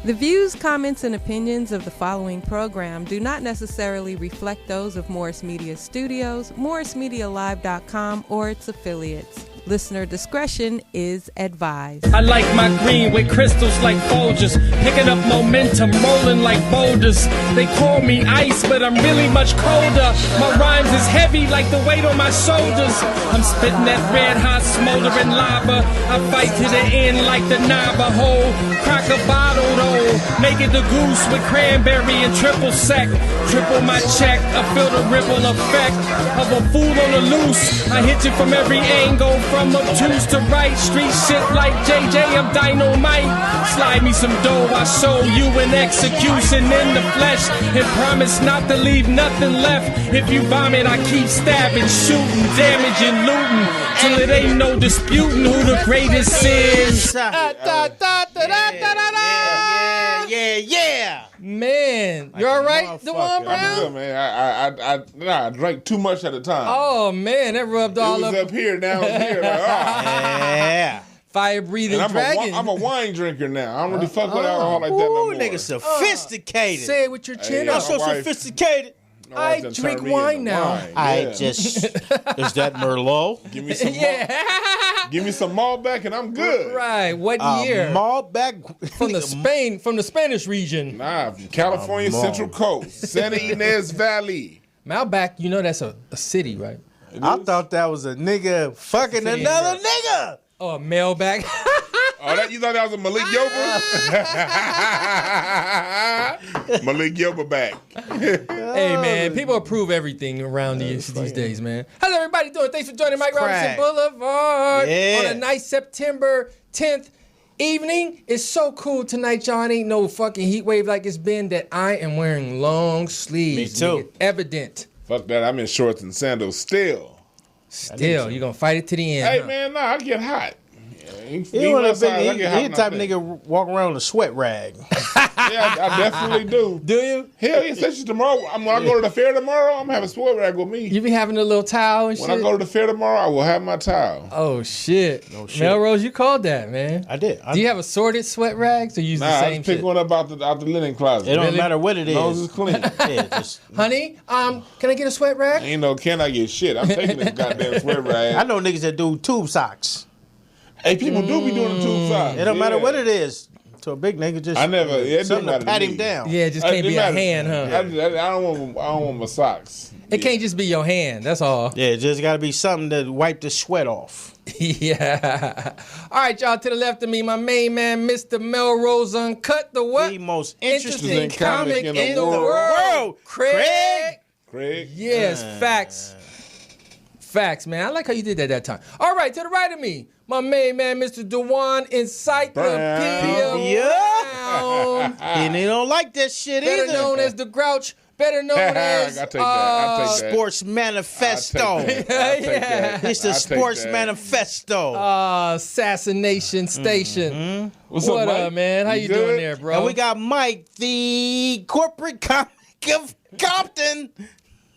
The views, comments, and opinions of the following program do not necessarily reflect those of Morris Media Studios, MorrisMediaLive.com, or its affiliates. Listener discretion is advised. I like my green with crystals like Folgers, picking up momentum, rolling like boulders. They call me ice, but I'm really much colder. My rhymes is heavy like the weight on my shoulders. I'm spitting that red hot smoldering lava. I fight to the end like the Navajo. Crack a bottle though, make it the goose with cranberry and triple sec. Triple my check, I feel the ripple effect of a fool on the loose. I hit you from every angle. From obtuse to right, street shit like JJ, I'm dynamite. Slide me some dough, I show you an execution in the flesh. And promise not to leave nothing left. If you vomit, I keep stabbing, shooting, damaging, looting. Till it ain't no disputing who the greatest is. Yeah. Man, you all right, DeJuan Brown? I'm good, man. I drank too much at a time. Oh, man, that rubbed all up. It was up here, now it's here. Like, Yeah. Fire-breathing and dragon. I'm a wine drinker now. I don't really fuck with alcohol like that no more. Ooh, nigga sophisticated. Say it with your chin Hey, I'm up. so wife- sophisticated. I drink wine now. I just... Is that Merlot? Give me some give me some Malbec and I'm good. Right, what year? Malbec. From the Spanish region. Nah, from California Central Coast, Santa Ynez Valley. Malbec, you know that's a city, right? I thought that was a nigga fucking City, another nigga. Oh, a mailbag. Oh, you thought that was a Malik Yoba? Malik Yoba back. Hey, man, people approve everything around these days, man. How's everybody doing? Thanks for joining Mike Robertson Crack. Boulevard Yeah. on a nice September 10th evening. It's so cool tonight, y'all. It ain't no fucking heat wave like it's been that I am wearing long sleeves. Me too. Nigga. Evident. Fuck that, I'm in shorts and sandals still. Still, you're going to fight it to the end. Hey, huh? man, I get hot. He the type of nigga walk around with a sweat rag. Yeah, I definitely do. Do you? Hell yeah, especially tomorrow. When I go to the fair tomorrow, I'm having a sweat rag with me. You be having a little towel and When shit? I go to the fair tomorrow, I will have my towel. Oh, shit. No shit. Melrose, you called that, man. I did. Do you have assorted sweat rags or use the Nah, I same just pick shit? one up out the linen closet. It don't Really? matter what it As long as is. it's clean. Yeah, just, Honey, can I get a sweat rag? Ain't no can I get shit. I'm taking this goddamn sweat rag. I know niggas that do tube socks. Hey, people do be doing the tube socks. It don't matter Yeah. what it is. To a big nigga, just I never. It something don't to matter pat to him me. down. Yeah, it just can't It be a matters. hand, huh? I don't want my socks. It can't just be your hand. That's all. Yeah, it just got to be something to wipe the sweat off. Yeah. All right, y'all. To the left of me, my main man, Mr. Melrose Uncut. The what? The most Interesting interesting comic in the world. Craig. Craig. Yes, facts. Facts, man. I like how you did that time. All right, to the right of me, my main man, Mr. DeJuan Encyclopedia Yeah. Brown. And they don't like that shit Better either. known as the Grouch. Better known as I'll take that. I'll take that. Sports Manifesto. I'll take that. It's the I'll take Sports that. Manifesto. Assassination Station. What's What up, up, Mike? man? How you good? doing there, bro? And we got Mike, the corporate comic of Compton.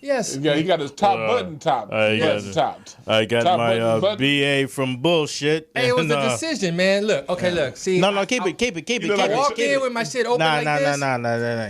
Yes. Yeah, he got his top button top. I got Button it. topped. I got Top my button. BA from bullshit. Hey, it was and, a decision, man. Look, okay, look. See, No, keep it. You look like I walk in with my shit open like this, Nah.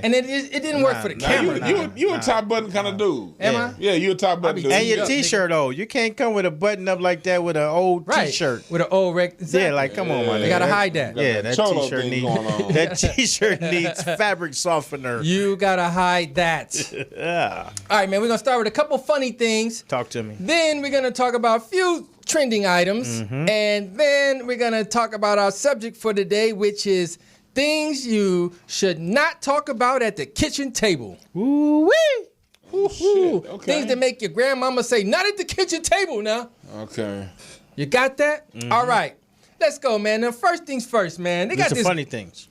and it didn't work for the camera. You a top button kind of dude. Am I? Yeah, you a top button dude. And your Yup, T-shirt, though. You can't come with a button up like that with an old Right. T-shirt. With an old rec. Exactly. Yeah, like, come on, my You nigga. gotta hide that. Yeah, that Cholo T-shirt thing needs going on. that T-shirt needs fabric softener. You gotta hide that. Yeah, All right, man. We're gonna start with a couple funny things. talk to me. Then we're gonna talk about a few trending items, and then we're gonna talk about our subject for today, which is things you should not talk about at the kitchen table. Ooh wee. Woo-hoo. okay. Things that make your grandmama say, "Not at the kitchen table." Now, Okay. you got that? All right, let's go, man. Now, first things first, man. They got These are this. funny things.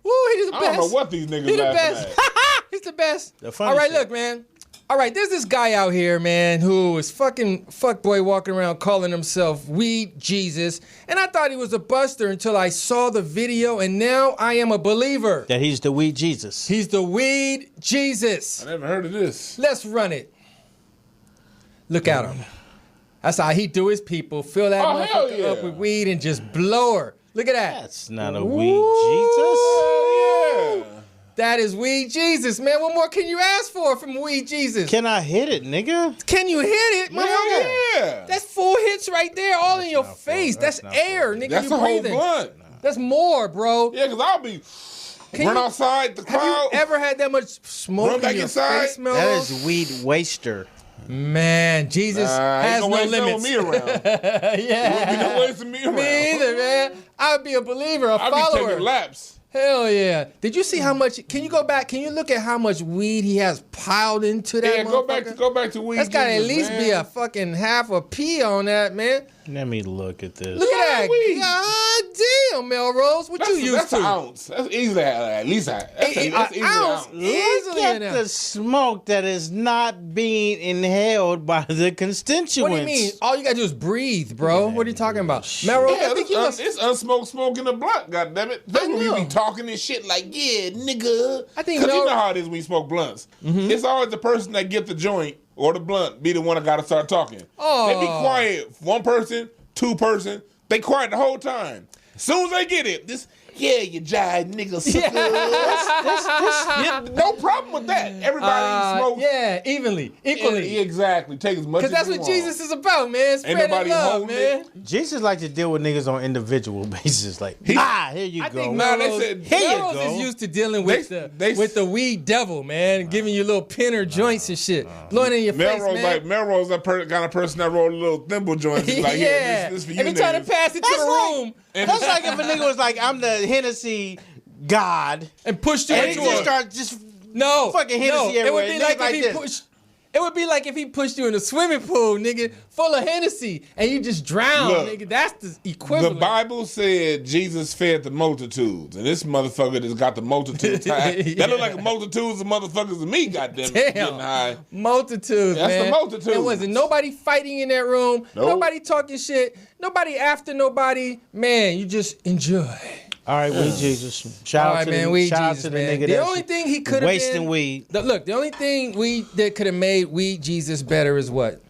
Woo, he's the I best. don't know what these niggas He the laughing best. at. He's the best. The funny All right, shit. look, man. All right, there's this guy out here, man, who is fucking fuckboy walking around calling himself Weed Jesus. And I thought he was a buster until I saw the video, and now I am a believer. That he's the weed Jesus. He's the Weed Jesus. I never heard of this. Let's run it. Look at him. That's how he do his people. Fill that motherfucker up with weed and just blow her. Look at that. That's not a weed Jesus. Yeah. That is weed Jesus, man. What more can you ask for from weed Jesus? Can I hit it, nigga? Can you hit it, motherfucker? Yeah. That's 4 hits right there, all in your face. That's air, nigga. That's you a whole breathing. blunt. That's more, bro. Yeah, because I'll be run outside the Have crowd. you ever had that much smoke Run in back your inside? face, Melrose? That is weed waster. Man, Jesus has no limits. Me around. Yeah. Wouldn't be no waste of me around. Me either, man. I would be a believer, a I'll be follower. taking laps. Hell yeah. Did you see how much? Can you go back? Can you look at how much weed he has piled into that? Yeah, go back to weed. That's got to at Jesus, least man. be a fucking half a pea on that, man. Let me look at this. Look at that. weed. God damn, Melrose. What you used That's to? an ounce. That's easily at least that's easily An ounce. an ounce. Look Easily at an the ounce. smoke that is not being inhaled by the constituents. What do you mean? All you got to do is breathe, bro. What are you talking about? Melrose, Yeah, I think you must... it's unsmoked smoke in the blunt, goddammit. That's when we know. be talking and shit like, yeah, nigga. I think Because you no- know how it is when you smoke blunts. It's always the person that get the joint or the blunt be the one that got to start talking. Oh. They be quiet. One person, two person, they quiet the whole time. As soon as they get it, you jive nigga suckers. Yeah, no problem with that. Everybody smokes. Yeah, evenly, equally. Yeah, exactly. Take as much Because as that's you what want. Jesus is about, man. Spreading nobody love, holding man. it. Jesus like to deal with niggas on individual basis. Like, here you I go. think Nah, they Melrose, said- Here you Melrose go. is used to dealing with They- the weed devil, man, giving you little pinner joints and shit, blowing in your face, man. Melrose, that kind of person that rolled a little thimble joint. He's like, yeah, this for you and he trying to niggas. pass it to the room That's like if a nigga was like, I'm the Hennessy God, and pushed you and he into just a... start just No, fucking Hennessy it would everywhere. be Niggas like like if he this. pushed. It would be like if he pushed you in a swimming pool, nigga, full of Hennessy, and you just drown, Look, nigga. That's the The equivalent. Bible said Jesus fed the multitudes, and this motherfucker just got the multitudes high. That look like multitudes of motherfuckers to me, goddamn it, getting high. Multitudes, That's man. the multitudes. There wasn't nobody fighting in that room. Nope. Nobody talking shit. Nobody after nobody. Man, you just enjoy. all right, weed Jesus. Shout All out right, to man. the, Weed shout out Jesus, to the man. nigga The that's only thing he could have wasting been, weed. Look, the only thing that could have made Weed Jesus better is what?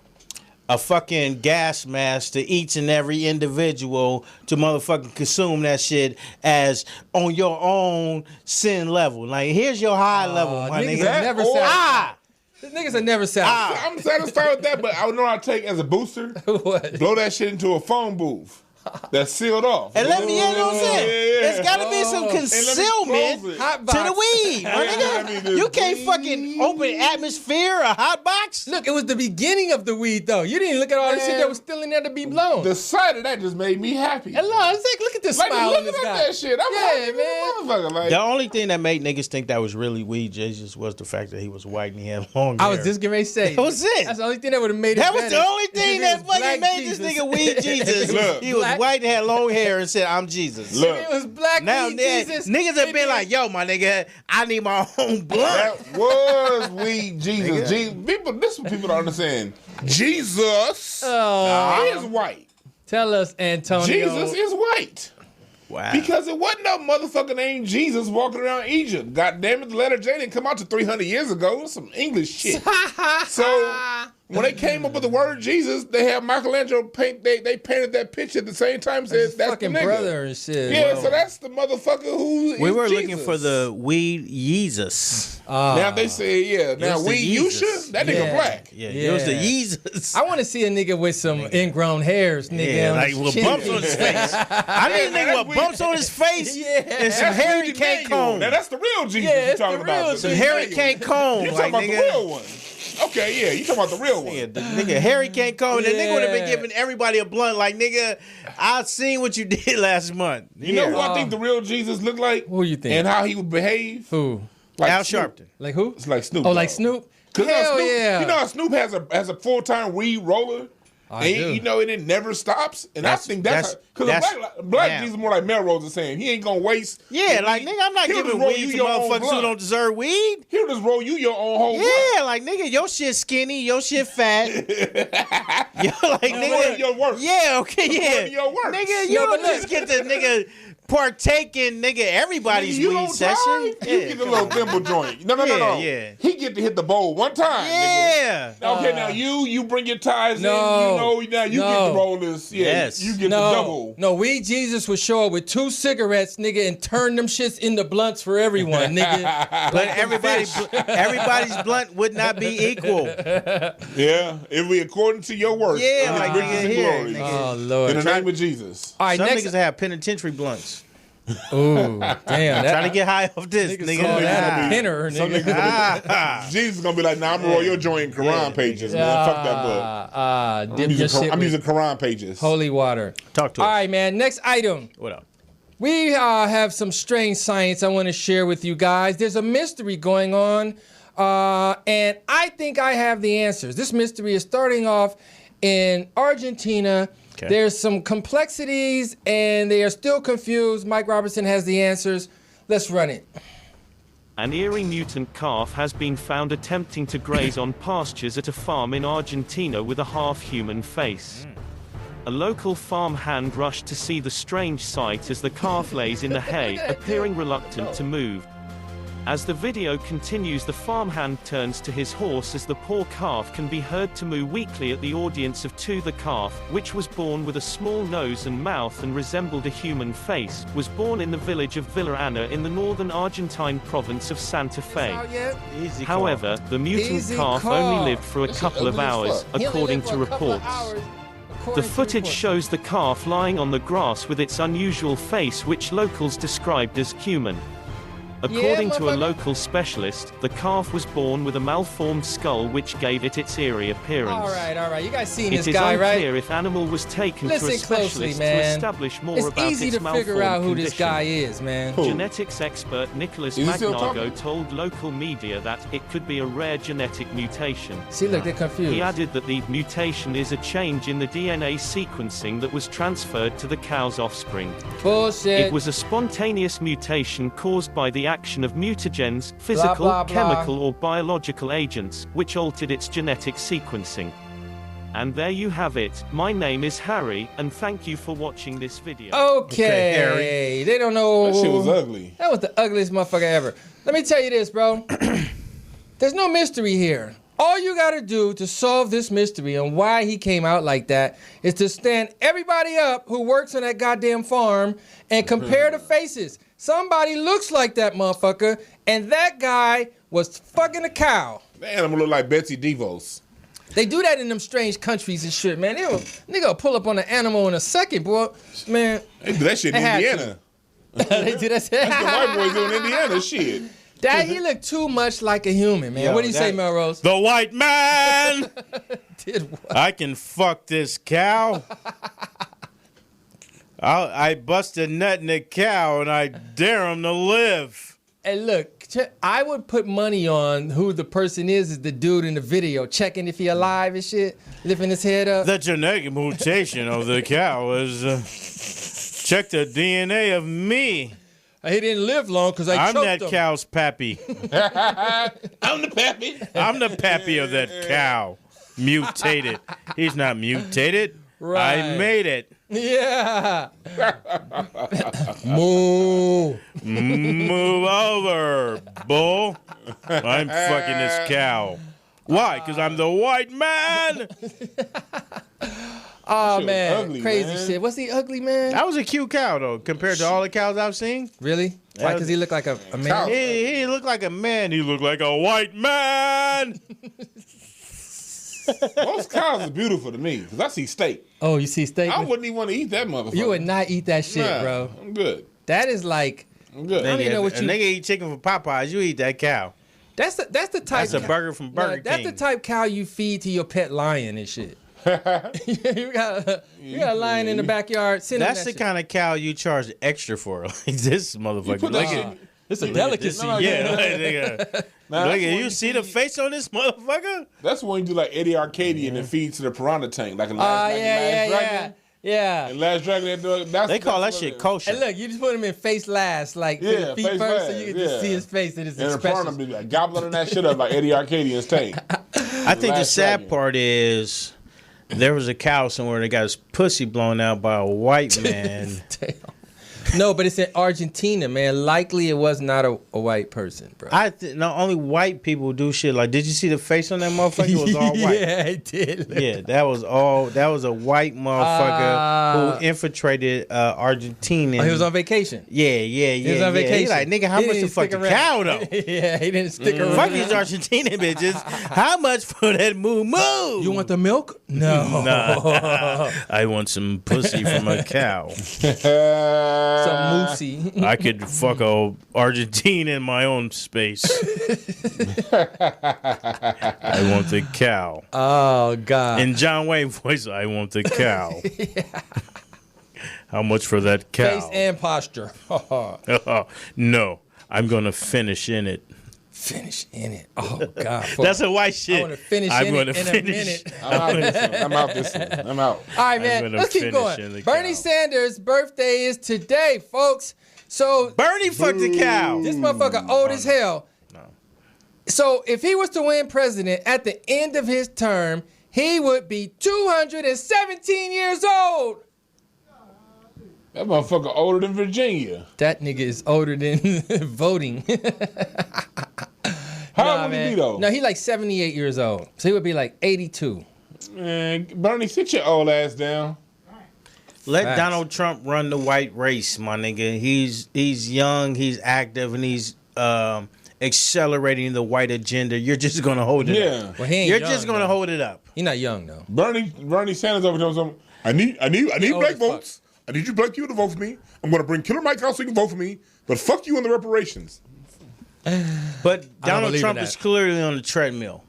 A fucking gas mask to each and every individual to motherfucking consume that shit as on your own sin level. Like, here's your high level, my niggas nigga. are never or- satisfied. Niggas are never satisfied. I'm satisfied with that, but I know how to take as a booster, What? blow that shit into a phone booth that's sealed off. And let me, you know what I'm saying? Yeah. There's got to be some close concealment it. Hot to box. the weed, my Yeah, nigga. I mean, the You can't fucking open atmosphere, a hot box. Look, it was the beginning of the weed, though. You didn't look at all the shit that was still in there to be blown. The sight of that just made me happy. Hello, look at this Like, smile on looking this at guy. that shit, I'm Yeah, happy, man. motherfucker. Like, The only thing that made niggas think that was really weed Jesus was the fact that he was white and he had long hair. I was just getting ready to say. That was it. That's the only thing that would have made it That was better. the only If thing it that was fucking black made Jesus. this nigga weed Jesus. Look. He was Black- white and had long hair and said, I'm Jesus. Look. If it was black Now weed then, Jesus. niggas have been like, yo, my nigga, I need my own blunt. that was weed Jesus. This is what people don't understand. Jesus is white. Tell us, Antonio. Jesus is white. Wow. Because it wasn't no motherfucker named Jesus walking around Egypt. God damn it, the letter J didn't come out to 300 years ago. It was some English shit. So when they came up with the word Jesus, they had Michelangelo paint. They painted that picture at the same time. Said that's the fucking nigga. brother and shit. Yeah, so that's the motherfucker who. we is were Jesus. looking for the weed Jesus. Now they say Now was the we Jesus. Yusha, that nigga Yeah. black. Yeah, it was the Yeah. Jesus. I want to see a nigga with some ingrown hairs, nigga. Yeah, on like his with chin. bumps on his face. I need a man, nigga that's with bumps on his face Yeah. and some That's hairy Luigi cake Manuel. cone. Now that's the real Jesus Yeah, you it's talking the about. real The Some Jesus. hairy cake cone. You Like, talking about the nigga. real one? Okay, yeah, you talking about the real one? Yeah, the nigga Harry can't cone. The nigga would have been Yeah. giving everybody a blunt. Like, nigga, I seen what you did last month. You know who I think the real Jesus looked like? Who you think? And how he would behave? Who? Like Al Snoop. Sharpton. Like who? It's like Snoop. Oh, like Dogg. Snoop? 'Cause Hell Snoop, yeah. You know how Snoop has a full-time weed roller? I And do. you know, and it never stops. And That's- I think that's because that's- black now. Jesus more like Melrose is saying. He ain't gonna waste. Yeah, the like, weed. nigga, I'm not He'll giving just roll weed you to your own motherfuckers who blunt. don't deserve weed. He'll just roll you your own whole blunt. Yeah, like, nigga, your shit skinny, your shit fat. Yo, like, According nigga. to your work. Yeah, okay, yeah. According to your work. Nigga, you Yo, don't but look. just get the nigga partake in, nigga, everybody's You weed don't session. tithe? You get the little thimble joint. No. Yeah. He get to hit the bowl one time. Yeah. Nigga. Okay, now you bring your tithes in. No. Now you get to roll this. Yeah, Yes. you get the double. No, we Jesus would show up with 2 cigarettes, nigga, and turn them shits into blunts for everyone, nigga. But everybody's blunt would not be equal. Yeah, if we according to your work. Yeah, and like, his riches nigga, and here, glory. nigga. Oh, Lord. In the name of Jesus. All right, Some next. niggas have penitentiary blunts. Ooh, damn. Trying to get high off this, Nigga nigga. saw that Ah. pinner, Some nigga. niggas Jesus is gonna be like, nah, I'm gonna roll your joint in Quran pages, man. Fuck that book. Dip your shit I'm with using Quran pages. holy water. Talk to All us. right, man. Next item. What up? We have some strange science I want to share with you guys. There's a mystery going on, and I think I have the answers. This mystery is starting off in Argentina. Okay. There's some complexities, and they are still confused. Mike Robertson has the answers. Let's run it. An eerie mutant calf has been found attempting to graze on pastures at a farm in Argentina with a half-human face. A local farm hand rushed to see the strange sight as the calf lays in the hay, appearing reluctant to move. As the video continues, the farmhand turns to his horse as the poor calf can be heard to moo weakly at the audience of 2. The calf, which was born with a small nose and mouth and resembled a human face, was born in the village of Villa Ana in the northern Argentine province of Santa Fe. Easy call. However, the mutant Easy calf call. only lived for a couple of hours, according to reports. The footage shows the calf lying on the grass with its unusual face, which locals described as human. According to a local specialist, the calf was born with a malformed skull which gave it its eerie appearance. All right. You guys seen It this is guy, unclear right? if animal was taken to a Listen closely, specialist to man. establish more It's about easy its to figure malformed out who condition. this guy is, man. Who? Genetics expert Nicholas Is he still Magnago talking? told local media that it could be a rare genetic mutation. See, look, they're confused. He added that the mutation is a change in the DNA sequencing that was transferred to the cow's offspring. Bullshit. It was a spontaneous mutation caused by the action of mutagens, physical, blah, blah. chemical or biological agents, which altered its genetic sequencing. And there you have it. My name is Harry, and thank you for watching this video. Okay, Harry. They don't know. That shit was ugly. That was the ugliest motherfucker ever. Let me tell you this, bro. There's no mystery here. All you gotta do to solve this mystery and why he came out like that is to stand everybody up who works on that goddamn farm and compare the faces. Somebody looks like that motherfucker, and that guy was fucking a cow. The animal look like Betsy DeVos. They do that in them strange countries and shit, man. Nigga will pull up on an animal in a second, boy. Man, They do that shit in They had Indiana. they do that. That's the white boys doing Indiana shit. That he looked too much like a human, man. Yo, What do you say, that- Melrose? The white man. Did what? I can fuck this cow. I bust a nut in a cow and I dare him to live. Hey, look, I would put money on who the person is the dude in the video, checking if he alive and shit, lifting his head up. The genetic mutation of the cow is check the DNA of me. He didn't live long because I I'm choked that him. cow's pappy. I'm the pappy. I'm the pappy of that cow. Mutated. He's not mutated. Right. I made it. Yeah. Moo. Move over, bull. I'm fucking this cow. Why? Because I'm the white man. Oh, shit man. ugly, Crazy man. shit. What's he ugly, man? That was a cute cow, though, compared to all the cows I've seen. Really? Why? Because he looked like a man? Cow. He looked like a man. He looked like a white man. Most cows are beautiful to me because I see steak. Oh, you see steak? I wouldn't even want to eat that motherfucker. You would not eat that shit, Nah, bro. I'm good. That is like, I'm good. I don't even know what A you... nigga eat chicken from Popeyes. You eat that cow. That's the type... That's a burger from Burger That's King. the type cow you feed to your pet lion and shit. you got a lion in the backyard. Send him That's that the shit. kind of cow you charge extra for. Like this motherfucker. put Look that at It's a delicacy. No, yeah. Like, nigga. Nah, Look that's at when you. See the face on this motherfucker? That's when you do like Eddie Arcadian and feed to the piranha tank, like a last, yeah. Dragon. Yeah. And Last Dragon, that's They call that that's shit what kosher. And look, you just put him in face last, like put Yeah, his feet face first, so last, you can just yeah. see his face and his And the piranha expression. be like gobbling that shit up like Eddie Arcadian's tank. I think the Last sad Dragon. part is there was a cow somewhere that got his pussy blown out by a white man. Damn. No, but it's in Argentina, man. Likely it was not a white person, bro. No, only white people do shit. Like, did you see the face on that motherfucker? It was all white. Yeah, it did. Yeah, that was a white motherfucker who infiltrated Argentina. Oh, he was on vacation. Yeah. He was on vacation. He like, nigga, how much the fucking cow though? Yeah, he didn't stick around. Fuck these Argentinian bitches. How much for that moo moo? You want the milk? No. Nah. I want some pussy from a cow. Some moosey. I could fuck a Argentina in my own space. I want the cow. Oh, God. In John Wayne voice, I want the cow. Yeah. How much for that cow? Face and posture. No, I'm going to finish in it. Finish in it. Oh, God. That's a white shit. I want to finish in it in a minute. I'm out this one. I'm out. All right, man. Let's keep going. Bernie Sanders' birthday is today, folks. So Bernie fucked the cow. This motherfucker old as hell. No. So if he was to win president at the end of his term, he would be 217 years old. That motherfucker older than Virginia. That nigga is older than voting. How old would he be, though? No, he like 78 years old. So he would be like 82. Man, Bernie, sit your old ass down. Let Facts. Donald Trump run the white race, my nigga. He's young, he's active, and he's accelerating the white agenda. You're just gonna hold it up. Well, he ain't You're young, just gonna though. hold it up. He's not young though. Bernie Sanders over there something. I need old black as votes. I need you black people to vote for me. I'm gonna bring Killer Mike out so you can vote for me. But fuck you on the reparations. But Donald believe Trump in is that. clearly on the treadmill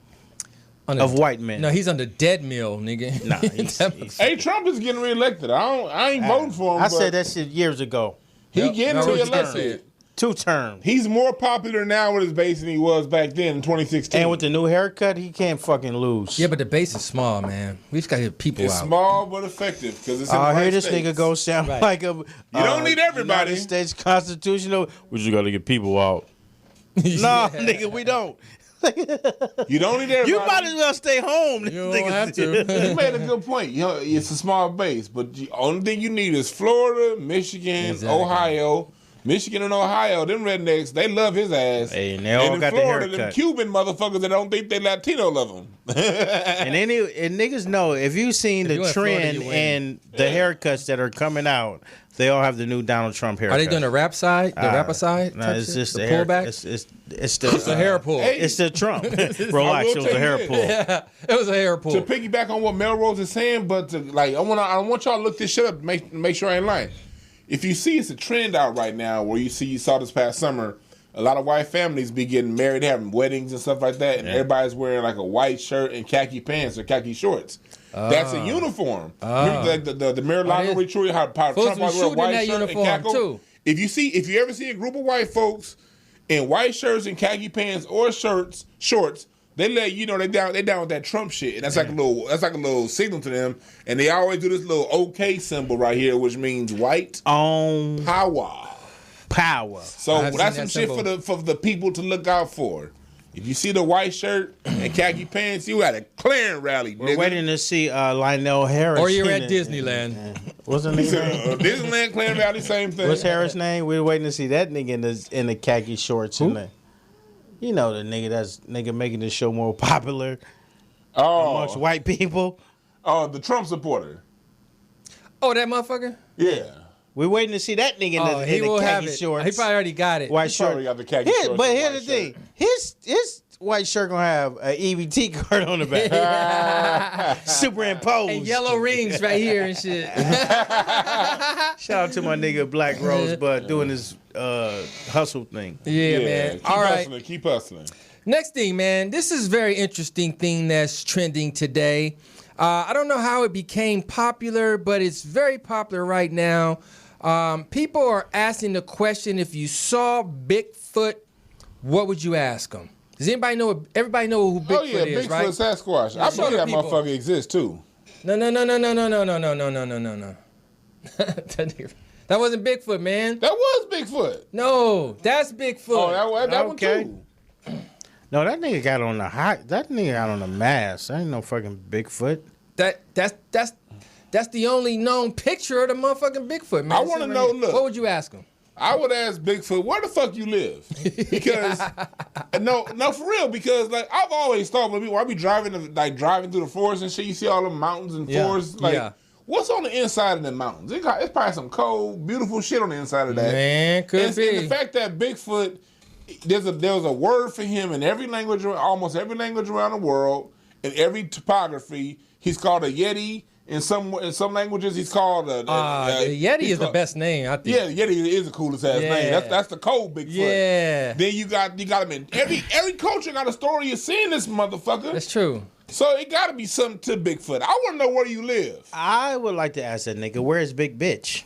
of white men. No, he's on the dead mill, nigga. Nah, he's- Hey, Trump is getting reelected. I ain't voting for him. I but said that shit years ago. he getting no, reelected. 2 terms. He's more popular now with his base than he was back then in 2016. And with the new haircut, he can't fucking lose. Yeah, but the base is small, man. We just gotta get people it's out. small but effective because it's in the I right hear this states. nigga go sound Right. like a. You don't need everybody. United States constitutional. We just gotta get people out. Nah, nigga, we don't. You don't need everybody. You might as well stay home. You don't have to. You made a good point. You know, it's a small base, but the only thing you need is Florida, Michigan, Exactly. Ohio. Michigan and Ohio, them rednecks, they love his ass. Hey, and they all in got the Florida, them haircut. Cuban motherfuckers that don't think they Latino love them. And niggas know if you seen If you the in Florida, trend you win. and the haircuts that are coming out, they all have the new Donald Trump haircut. Are they doing the rap side? The rapper side? No, type it's shit? just the the hair. pullback. It's the hair pull. Hey, It's the Trump. Relax, I it will was tell a you hair this. pull. Yeah, it was a hair pull. to piggyback on what Melrose is saying, but to, like I want y'all to look this shit up to make sure I ain't lying. If you see it's a trend out right now where you saw this past summer, a lot of white families be getting married, having weddings and stuff like that, and everybody's wearing like a white shirt and khaki pants or khaki shorts. That's a uniform. Remember the Mar-a-Lago retreat, how Trump Folks be always wear a shooting in white that shirt and uniform, khaki. too. If you ever see a group of white folks in white shirts and khaki pants or shorts, they let you know they down with that Trump shit, and that's like a little signal to them. And they always do this little OK symbol right here, which means white On power. power. So I've that's seen some that shit for the people to look out for. If you see the white shirt and khaki pants, you at a clearing rally. We're nigga. waiting to see Lionel Harris. Or you're in at it. Disneyland. What's the He nigga said, name? Disneyland, Clearing Valley, same thing. What's Harris' name? We're waiting to see that nigga in the khaki shorts. And the, you know the nigga making the show more popular amongst white people. Oh, the Trump supporter. Oh, that motherfucker? Yeah. We're waiting to see that nigga Oh, in he the will have khaki it. shorts. He probably already got it. white Probably shirt. got the khaki Yeah, shorts but and here's white the thing. shirt. His white shirt gonna have an EBT card on the back. Superimposed. And yellow rings right here and shit. Shout out to my nigga Black Rosebud doing his hustle thing. Yeah, man. Keep All right. hustling. Keep hustling. Next thing, man. This is a very interesting thing that's trending today. I don't know how it became popular, but it's very popular right now. People are asking the question, if you saw Bigfoot, what would you ask them? Does anybody know? Everybody know who Bigfoot Oh yeah, is, Bigfoot, right? Sasquatch. I show believe the that people. motherfucker exists too. No. That wasn't Bigfoot, man. That was Bigfoot. No, that's Bigfoot. Oh, that one Okay. too. No, that nigga got on the mask. That ain't no fucking Bigfoot. That's That's the only known picture of the motherfucking Bigfoot, man. I want to know, look. What would you ask him? I would ask Bigfoot, where the fuck you live? Because no, for real. Because like I've always thought when I be driving through the forest and shit, you see all the mountains and forests. Like, what's on the inside of the mountains? It's probably some cold, beautiful shit on the inside of that. Man, could be. And the fact that Bigfoot, there was a word for him in every language, almost every language around the world, in every topography. He's called a Yeti. In some languages, he's called the Yeti is the best name, I think. Yeah, the Yeti is the coolest ass name. That's the cold Bigfoot. Yeah. Then you got him in every culture got a story of seeing this motherfucker. That's true. So it got to be something to Bigfoot. I want to know where you live. I would like to ask that nigga, where's Big Bitch?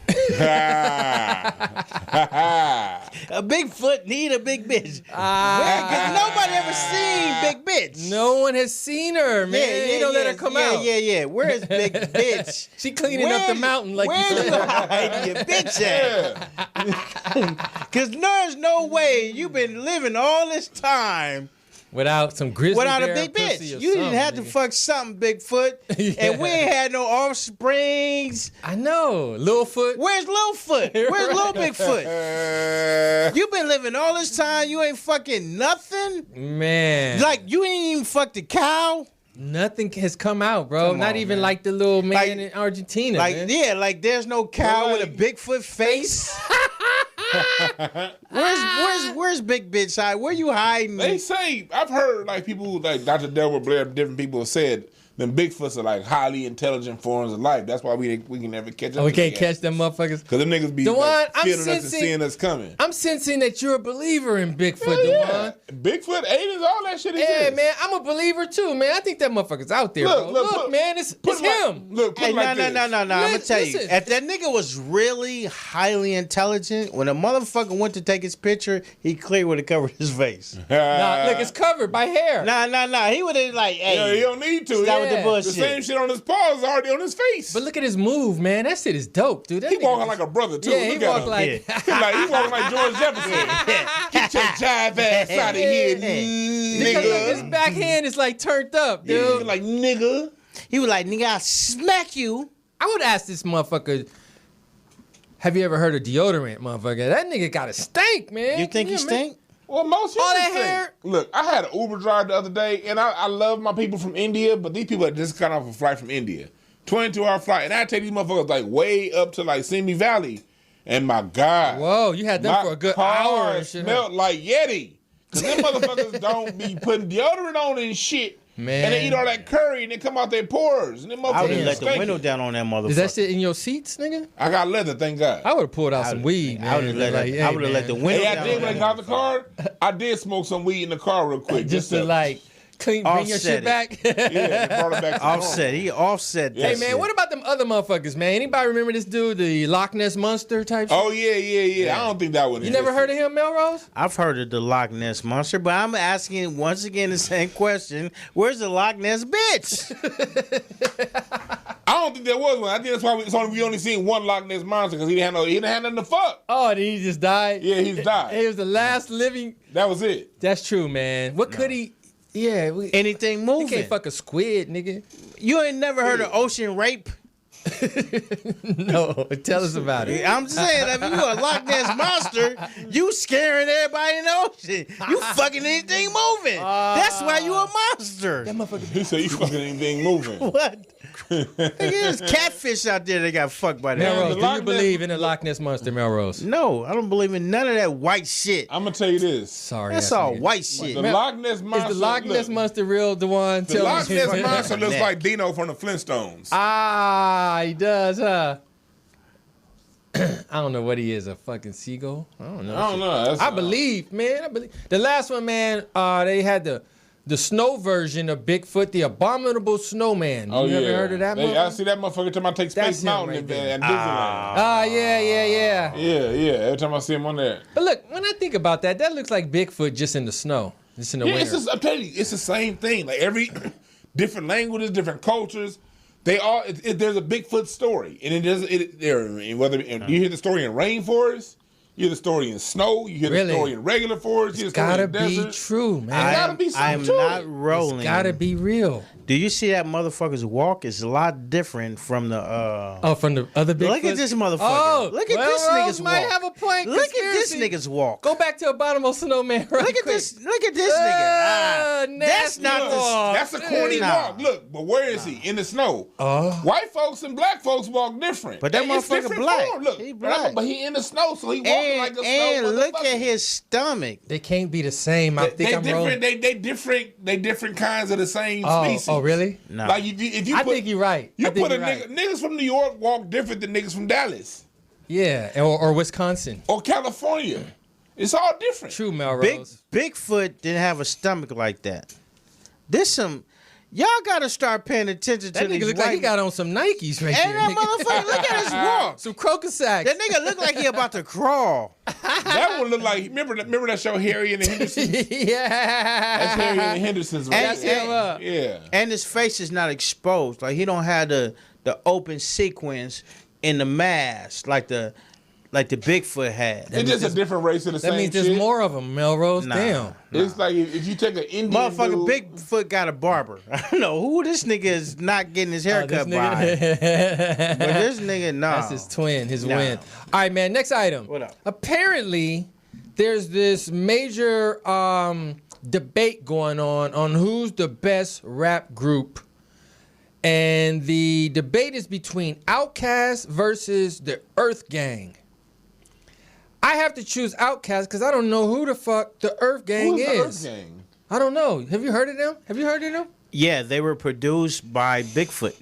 A Bigfoot need a big bitch. Because nobody ever seen Big Bitch. No one has seen her, man. They don't let her come out. Yeah. Where's Big Bitch? She cleaning up the mountain like you said. Where you hide your bitch at? Because there's no way you've been living all this time without some grizzly without bear a big bitch. You didn't have to nigga. fuck something, Bigfoot. And we ain't had no offsprings. I know. Littlefoot. Where's Littlefoot? Where's Little Bigfoot? You been living all this time, you ain't fucking nothing? Man. Like, you ain't even fucked a cow? Nothing has come out, bro. Come Not on, even man. like the little man in Argentina, Like, man. yeah, like there's no cow with a Bigfoot face. Where's Big Bitch hide? Where you hiding? They say, I've heard like people like Dr. Delbert Blair, different people have said them Bigfoots are like highly intelligent forms of life. That's why we can never catch up. We can't catch them motherfuckers. Because them niggas be Dewan, like, I'm feeling us and sensing- seeing us coming. I'm sensing that you're a believer in Bigfoot, Yeah. Dewan. Bigfoot, aliens, all that shit exists. Yeah, man, I'm a believer too, man. I think that motherfucker's out there, bro. Look, man, it's put him. Look, put Hey, it like this. no. I'm gonna tell you. Listen. If that nigga was really highly intelligent, when a motherfucker went to take his picture, he clearly would have covered his face. Nah, look, it's covered by hair. Nah. He would have like, Yeah, hey, he don't need to. stop with the Yeah. The bullshit. same shit on his paw is already on his face. But look at his move, man. That shit is dope, dude. That He nigga walking just- like a brother too. Yeah, he Look at walk him. like. He walking like George Jefferson. Get your jive ass out of here, Because look, his nigga. backhand is like turned up, Yeah, dude. like nigga. He was like, nigga, I'll smack you. I would ask this motherfucker, have you ever heard of deodorant, motherfucker? That nigga got a stink, man. You think he Yeah, man. stink? Well, most All humans that think. hair. Look, I had an Uber drive the other day, and I love my people from India, but these people had just got off a flight from India. 22-hour flight. And I take these motherfuckers like way up to like Simi Valley. And my God. Whoa, you had them my for a good car hour and shit. huh? smelled like Yeti. Because them motherfuckers don't be putting deodorant on and shit. Man. And they eat all that curry and they come out their pores. And them I would motherfuckers have let the stinky. window down on that motherfucker. Is that shit in your seats, nigga? I got leather, thank God. I would have pulled out some weed, man. I would have let, Like, hey, I would have let the man. window Hey, I down. did on when I that got the car. I did smoke some weed in the car real quick. Just to like bring your Offset shit it. back. yeah, it brought it back to Offset. He offset that Hey, shit. man, what about them other motherfuckers, man? Anybody remember this dude, the Loch Ness Monster type shit? Oh, yeah. I don't think that one You never heard of him, Melrose? I've heard of the Loch Ness Monster, but I'm asking once again the same question. Where's the Loch Ness bitch? I don't think there was one. I think that's why we only seen one Loch Ness Monster because he didn't have nothing to fuck. Oh, and he just died? Yeah, he's died. He was the last living. That was it. That's true, man. What could he? Yeah, Anything he moving. can't fuck a squid, nigga. You ain't never heard of ocean rape? No, tell us about it. I'm saying, if you a Loch Ness Monster, you scaring everybody in the ocean. You fucking anything moving. That's why you a monster. He said you fucking anything moving. What? There's catfish out there that got fucked by that. Melrose, the do Loch you Ness- believe in the Loch Ness Monster, Melrose? No, I don't believe in none of that white shit. I'm gonna tell you this. Sorry. That's ass all nigga. white shit. The Mel- Loch Ness Monster. Is the Loch Ness look, Monster real, Dewan? The Tell Loch me. Ness Monster looks Neck. like Dino from the Flintstones. Ah, he does, huh? I don't know what he is, a fucking seagull? I don't know. I don't know. That's, I believe, man. I believe. The last one, man, they had the snow version of Bigfoot, the abominable snowman. Oh, You yeah. ever heard of that I motherfucker? see that motherfucker talking about take That's Space him Mountain right and there. and Disneyland. Ah, yeah. Yeah. Every time I see him on there. But look, when I think about that, that looks like Bigfoot just in the snow. Just in the Yeah, winter. it's just, I'm telling you, it's the same thing. Like every different languages, different cultures, they all there's a Bigfoot story, and whether you hear the story in rainforest, You hear the story in snow. You hear the story in regular forest. You hear the story Gotta in the desert. be true, man. It gotta be something I am to not it. rolling. It's gotta be real. Do you see that motherfucker's walk? It's a lot different from the. From the other Bigfoot. Look at this motherfucker. Oh, Look at well, this Rose nigga's might walk. have a point. Look at this Conspiracy. nigga's walk. Go back to Abominable Snowman. Right Look at quick. this. Look at this nigga. That's nasty not walk. the. That's a corny walk. Look, but where is he? In the snow. White folks and black folks walk different. But that And it's motherfucker different black. form. Look, He black. but he in the snow, so he walking like a snow And look motherfucker. at his stomach. They can't be the same. I think I'm different. wrong. They different kinds of the same species. Oh, really? No. Like if you I put, think you're right. You I think put a you're right. niggas from New York walk different than niggas from Dallas Yeah, or Wisconsin. or California. It's all different. True, Melrose. Bigfoot didn't have a stomach like that. This some. Y'all gotta start paying attention That to these nigga look like he white- got on some Nikes right And there. that nigga. motherfucker, look at his walk. Some crocus sacks. That nigga look like he about to crawl. That one look like remember that show Harry and the Hendersons? That's yeah. Harry and the Hendersons. Right And- there. and- Yeah. And his face is not exposed. Like he don't have the open sequence in the mask like the Bigfoot had. It's just a different race of the same That means there's shit. more of them, Melrose. Nah. Damn. It's like if you take an Indian Motherfucker, dude, Bigfoot got a barber. I don't know who this nigga is not getting his hair cut by. But this nigga, nah. That's his twin, his Nah. win. All right, man. Next item. What up? Apparently, there's this major debate going on who's the best rap group, and the debate is between Outkast versus the Earth Gang. I have to choose Outkast because I don't know who the fuck the Earth Gang who's the is. Earth Gang? I don't know. Have you heard of them? Have you heard of them? Yeah, they were produced by Bigfoot.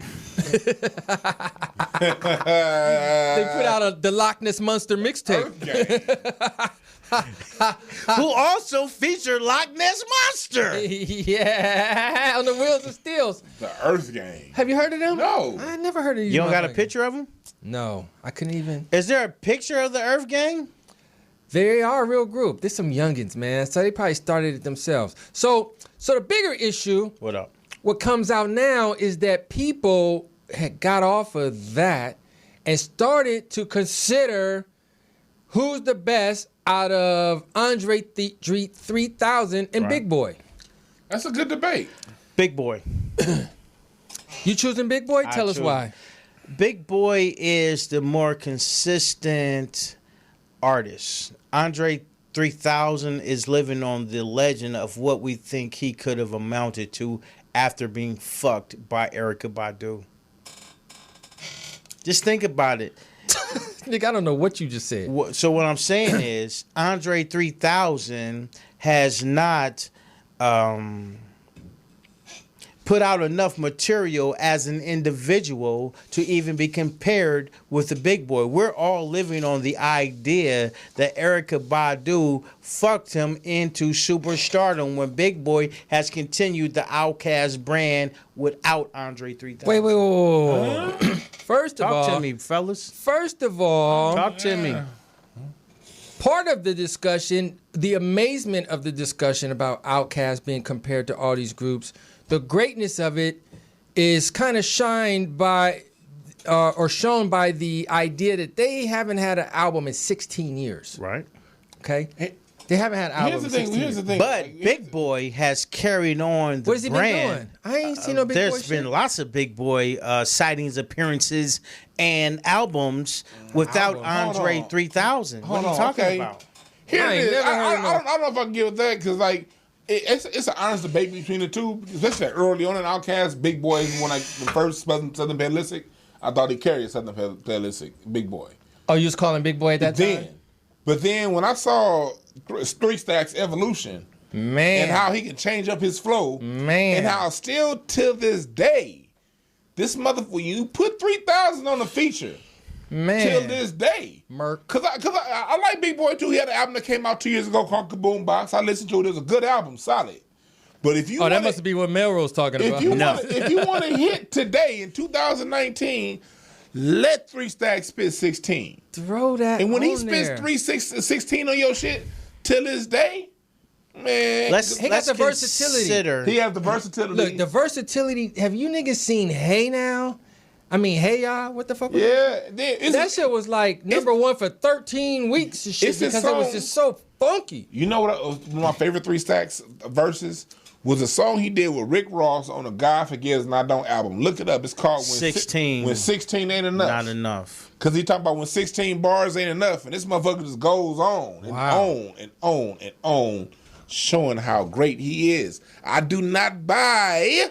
They put out the Loch Ness Monster mixtape. Earth Gang. Who also featured Loch Ness Monster. Yeah, on the Wheels of Steels. The Earth Gang. Have you heard of them? No. I never heard of you. You don't got a motherfuckers. picture of them? No, I couldn't even. Is there a picture of the Earth Gang? They are a real group. There's some youngins, man. So they probably started it themselves. So the bigger issue, What up? what comes out now is that people had got off of that and started to consider who's the best out of Andre 3000 and Right. Big Boy. That's a good debate. Big Boy. You choosing Big Boy? Tell us choose- why. Big Boy is the more consistent artist. Andre 3000 is living on the legend of what we think he could have amounted to after being fucked by Erykah Badu. Just think about it. Nigga, I don't know what you just said. So what I'm saying is Andre 3000 has not put out enough material as an individual to even be compared with the Big Boy. We're all living on the idea that Erykah Badu fucked him into superstardom when Big Boy has continued the Outkast brand without Andre 3000. Wait. First of all, Talk to me, fellas. First of all, Talk to me. part of the discussion, the amazement of the discussion about Outkast being compared to all these groups, the greatness of it is kind of shined by or shown by the idea that they haven't had an album in 16 years. Right. Okay? They haven't had an album Here's the in thing. 16 Here's the years. thing. But Like, Big Boy has carried on the What has he brand. been doing? I ain't seen no Big Boy There's been shit. lots of Big Boy sightings, appearances, and albums without Hold Andre on. 3000. What Hold are you on, talking okay. about? Here I it ain't is. never I heard don't know if I can get with that because like it's an honest debate between the two. Especially early on in Outkast, Big Boy is one like the first Southern Paleolithic. I thought he carried Southern Paleolithic, Big Boy. Oh, you was calling Big Boy at that time? But then when I saw Three Stacks Evolution Man. and how he can change up his flow, Man. and how still till this day, this motherfucker, you put 3000 on the feature. Man. Till this day. Merc. Cause I like Big Boy too. He had an album that came out 2 years ago called Kaboom Box. I listened to it. It was a good album, solid. But if you Oh, that must be what Melrose talking about. if you want to hit today in 2019, let Three Stacks spit 16. Throw that And when he on spits there. 16 on your shit till this day, man, He got the versatility. consider- he has the versatility. Look, the versatility. Have you niggas seen Hey Now? I mean, Hey Ya, what the fuck was that? Yeah, That shit was like number one for 13 weeks and shit It's this because it was song- just so funky. You know what? One of my favorite 3 Stacks verses was a song he did with Rick Ross on a God Forgives and I Don't album. Look it up. It's called 16. When 16 Ain't Enough. Not enough. Because he talking about when 16 bars ain't enough. And this motherfucker just goes on and on and on and on, showing how great he is. I do not buy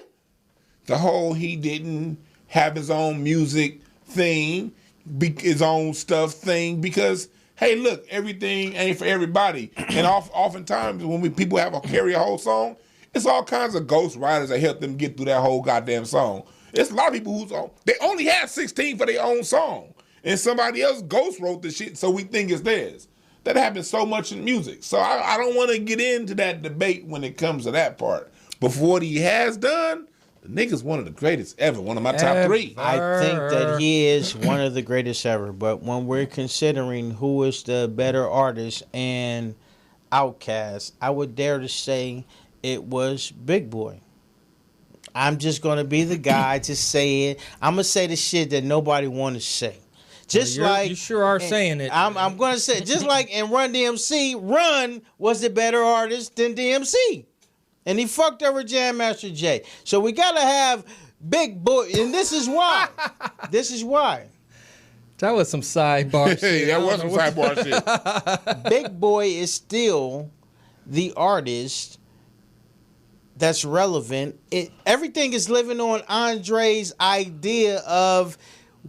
the whole he didn't have his own music thing, his own stuff thing, because, hey, look, everything ain't for everybody. And oftentimes when people carry a whole song, it's all kinds of ghost writers that help them get through that whole goddamn song. There's a lot of people they only have 16 for their own song. And somebody else ghost wrote the shit, so we think it's theirs. That happens so much in music. So I don't want to get into that debate when it comes to that part. But for what he has done, the nigga's one of the greatest ever. One of my top 3. I think that he is one of the greatest ever. But when we're considering who is the better artist and Outkast, I would dare to say it was Big Boy. I'm just going to be the guy to say it. I'm going to say the shit that nobody want to say. Just like you sure are saying it. I'm going to say it. Just like in Run DMC, Run was the better artist than DMC. And he fucked over Jam Master Jay. So we got to have Big Boy. And this is why. This is why. That was some sidebar shit. That was some sidebar shit. Big Boy is still the artist that's relevant. Everything is living on Andre's idea of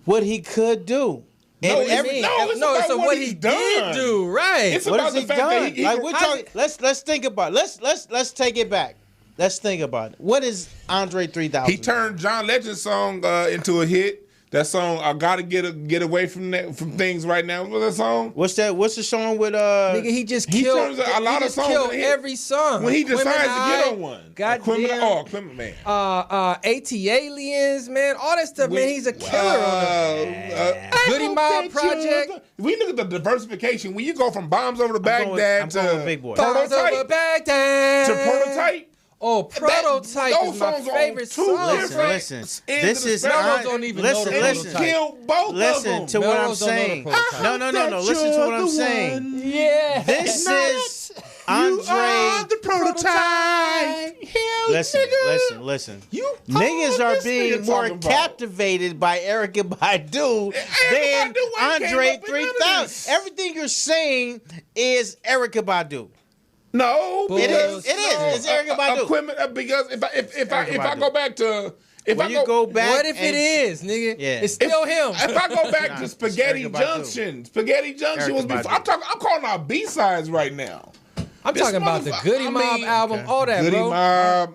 what he could do. It's about what he did do, right? It's What about has the he fact done? that he Like we're talking. Let's think about it. Let's take it back. Let's think about it. What is Andre 3000? He turned John Legend's song into a hit. That song, I gotta get away from things right now. What's that song? What's that? What's the song with Nigga, he just killed turns a lot of songs killed in a hit. every song. When he decides to get on one. Goddamn. Clement Man. AT Aliens, man, all that stuff, man. He's a killer on it. Goody Mob Project. We look at the diversification. When you go from Bombs Over the I'm Baghdad going with Big Boy. Bombs over Prototype Baghdad. to Prototype. Oh, Prototype those is my songs on favorite two song. Listen. This is Melrose don't even know the listen. Prototype. Killed both of Listen them. to what I'm Melrose don't know the saying. Prototype. No. Listen to what I'm saying. Yeah. This is Andre. the prototype. Listen. Niggas are being more captivated by Erykah Badu than Badu ain't Andre came up with none of 3000. this. Everything you're saying is Erykah Badu. No, It is. It's Erykah Badu. Equipment, because if I go back to When you go back, What if it is, nigga? Yeah. It's still him. If I go back to Spaghetti Erykah Badu. Junction, Spaghetti Junction was Erykah before. Badu. I'm calling out B-sides right now. I'm This talking about the motherfucker- Goody I Mob mean, album, all that, Goody bro. Mob.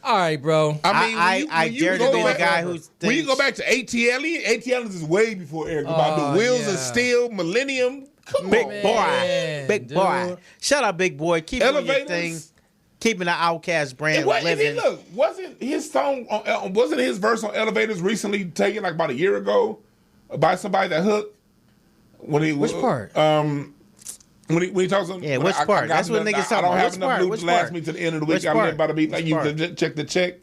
All right, bro. I mean, I when you dare to go be the back- guy who When you thinks- go back to ATL is way before Erykah Badu. Wheels of Steel, Millennium. Come Big on, boy. Big dude. boy. Shout out, Big Boy. Keep doing your Elevators. thing. Keeping the Outkast brand And living. wasn't his song wasn't his verse on Elevators recently taken like about a year ago by somebody that hooked? Which part? When he talks on Which part? That's what niggas talking I don't about. have Which enough part? loot Which to last part? me to the end of the week. Which I'm part? about to be like Which you part? to check the check.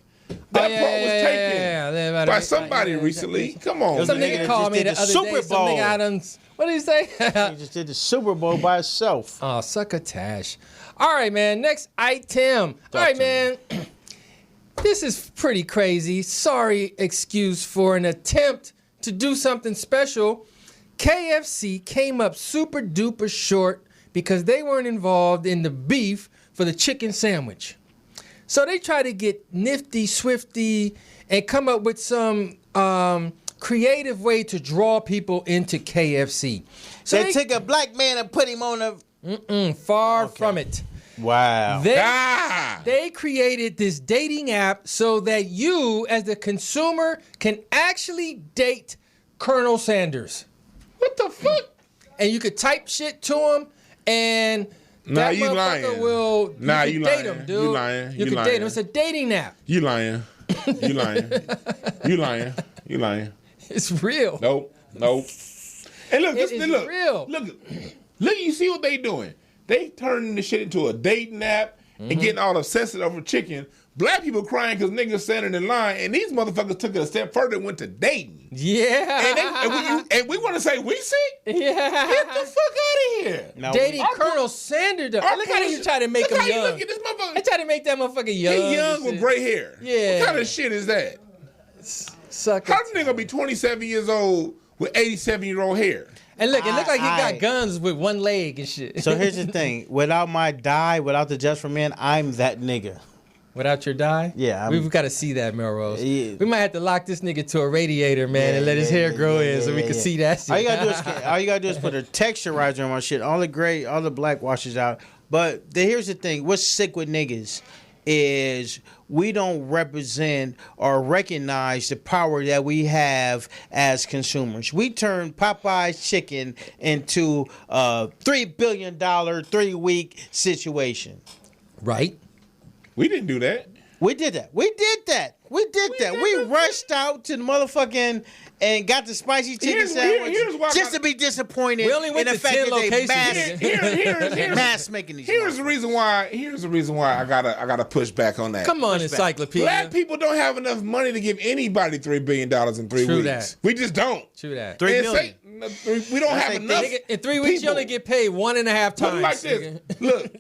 That part was taken by somebody recently. Come on, Some man. nigga called me the just other did the day. Super Some nigga Bowl. Adams. What did he say? He just did the Super Bowl by itself. Oh, succotash. All right, man. Next item. All right, to man. This is pretty crazy. Sorry, excuse for an attempt to do something special. KFC came up super duper short because they weren't involved in the beef for the chicken sandwich. So they try to get nifty, swifty, and come up with some creative way to draw people into KFC. So They took a black man and put him on a... far from it. Wow. They created this dating app so that you, as the consumer, can actually date Colonel Sanders. What the fuck? And you could type shit to him, and that you motherfucker lying. will. Nah, you you can date lying. him, dude. You lying. You You can lying. date him. It's a dating app. You lying. You lying. You lying. You lying. It's real. Nope. And look, It is look, real. Look, you see what they doing? They turning this shit into a dating app, and getting all obsessive over chicken. Black people crying because niggas standing in line, and these motherfuckers took it a step further and went to dating. Yeah. And we want to say we sick? Yeah. Get the fuck out of here. No, Dating Colonel Sanders. Look how you try to make him young. Look at this motherfucker. They try to make that motherfucker young. He young with gray hair. Yeah. What kind of shit is that? Sucker. How the nigga be 27 years old with 87-year-old hair? And look, it look like he got guns with one leg and shit. So here's the thing: without my dye, without the Just for Men, I'm that nigga. Without your dye? Yeah, we've got to see that, Melrose. Yeah. We might have to lock this nigga to a radiator, man, and let his hair grow in so we can see that shit. All you gotta do is put a texturizer on my shit. All the black washes out. But here's the thing: what's sick with niggas is we don't represent or recognize the power that we have as consumers. We turned Popeye's chicken into a $3 billion 3-week situation. Right? We didn't do that. We did that. We rushed out to the motherfucking and got the spicy chicken sandwich just to be disappointed. We only went in to the fact 10 that locations. mass making these. Here's the reason why I gotta push back on that. Come on, Encyclopedia. Black people don't have enough money to give anybody $3 billion in 3 True weeks. that. We just don't. True that. 3 And million. we don't have enough. Nigga, in 3 weeks, you people. only get paid 1.5 times. Put it like this. Look,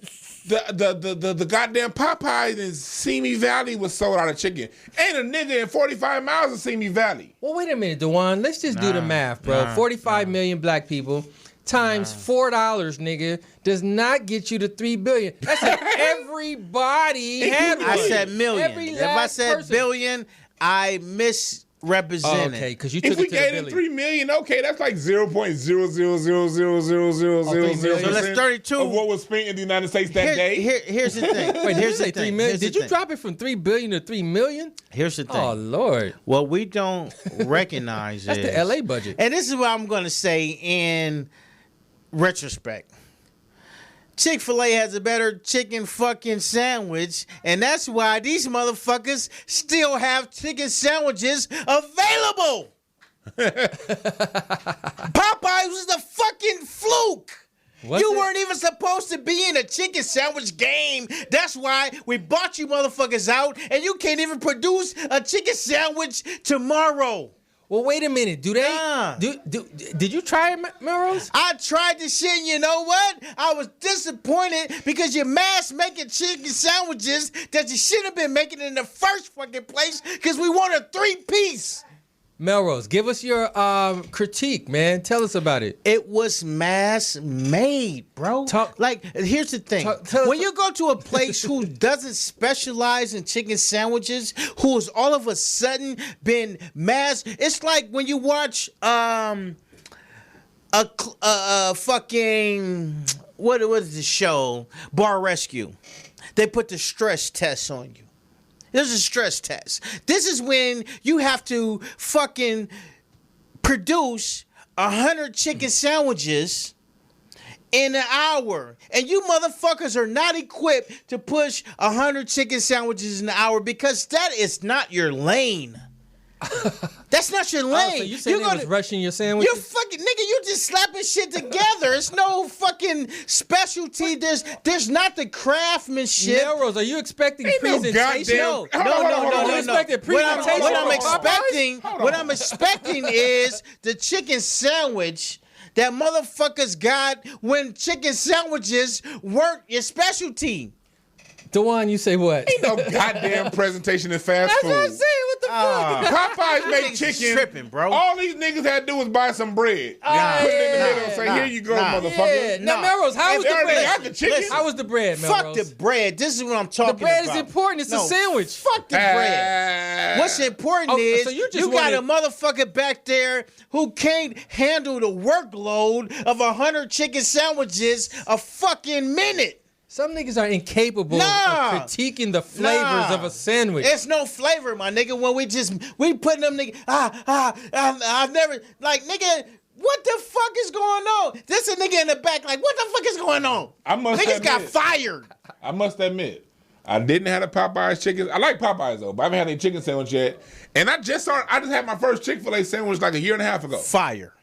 the goddamn Popeyes in Simi Valley was sold out of chicken. Ain't a nigga in 45 miles of Simi Valley. Well, wait a minute, Dewan. Let's just do the math, bro. 45 million black people times $4, nigga, does not get you to $3 billion. That's if everybody had one. I said million. Every If I last said person. billion, I misrepresented. Okay, because you took If we it to the gave them billion. $3 million, okay, that's like 0.000000000 So that's 32. of what was spent in the United States that day. Here's the thing. Wait, did you here's say the 3 thing. million? Here's the Did you thing. drop it from 3 billion to 3 million? Here's the thing. Oh, Lord. What we don't recognize That's is the LA budget. And this is what I'm going to say in retrospect. Chick-fil-A has a better chicken fucking sandwich, and that's why these motherfuckers still have chicken sandwiches available. Popeyes was the fucking fluke. Was You it? weren't even supposed to be in a chicken sandwich game. That's why we bought you motherfuckers out, and you can't even produce a chicken sandwich tomorrow. Well, wait a minute. Do they? Nah. Did you try it, Melrose? I tried this shit, and you know what? I was disappointed because you're mass making chicken sandwiches that you should have been making in the first fucking place because we want a 3-piece. Melrose, give us your critique, man. Tell us about it. It was mass made, bro. Here's the thing. When you go to a place who doesn't specialize in chicken sandwiches, who's all of a sudden been mass, it's like when you watch fucking what is the show? Bar Rescue. They put the stress test on you. There's a stress test. This is when you have to fucking produce 100 chicken sandwiches in an hour. And you motherfuckers are not equipped to push 100 chicken sandwiches in an hour because that is not your lane. That's not your lane. So you said they was rushing your sandwich? You fucking nigga, you just slapping shit together. It's no fucking specialty. There's not the craftsmanship. Melrose, are you expecting Ain't no presentation? goddamn- You expected presentation? What I'm expecting is the chicken sandwich that motherfuckers got when chicken sandwiches weren't your specialty. Dewan, you say what? Ain't no goddamn presentation in fast That's food. what I'm saying. What the fuck? Popeyes make niggas chicken. tripping, bro. All these niggas had to do was buy some bread. Put it in the middle and say, here you go, motherfucker. Yeah. Now, Melrose, how was They the already bread? got the chicken. Listen. How was the bread, Fuck Melrose? the bread. This is what I'm talking about. The bread is important. It's a sandwich. Fuck the bread. What's important is so you got a motherfucker back there who can't handle the workload of 100 chicken sandwiches a fucking minute. Some niggas are incapable of critiquing the flavors of a sandwich. It's no flavor, my nigga. When we putting them nigga, I've never, like, nigga, what the fuck is going on? This a nigga in the back, like, what the fuck is going on? Niggas got fired. I must admit, I didn't have the Popeyes chicken. I like Popeyes though, but I haven't had any chicken sandwich yet. And I just had my first Chick-fil-A sandwich like a year and a half ago. Fire.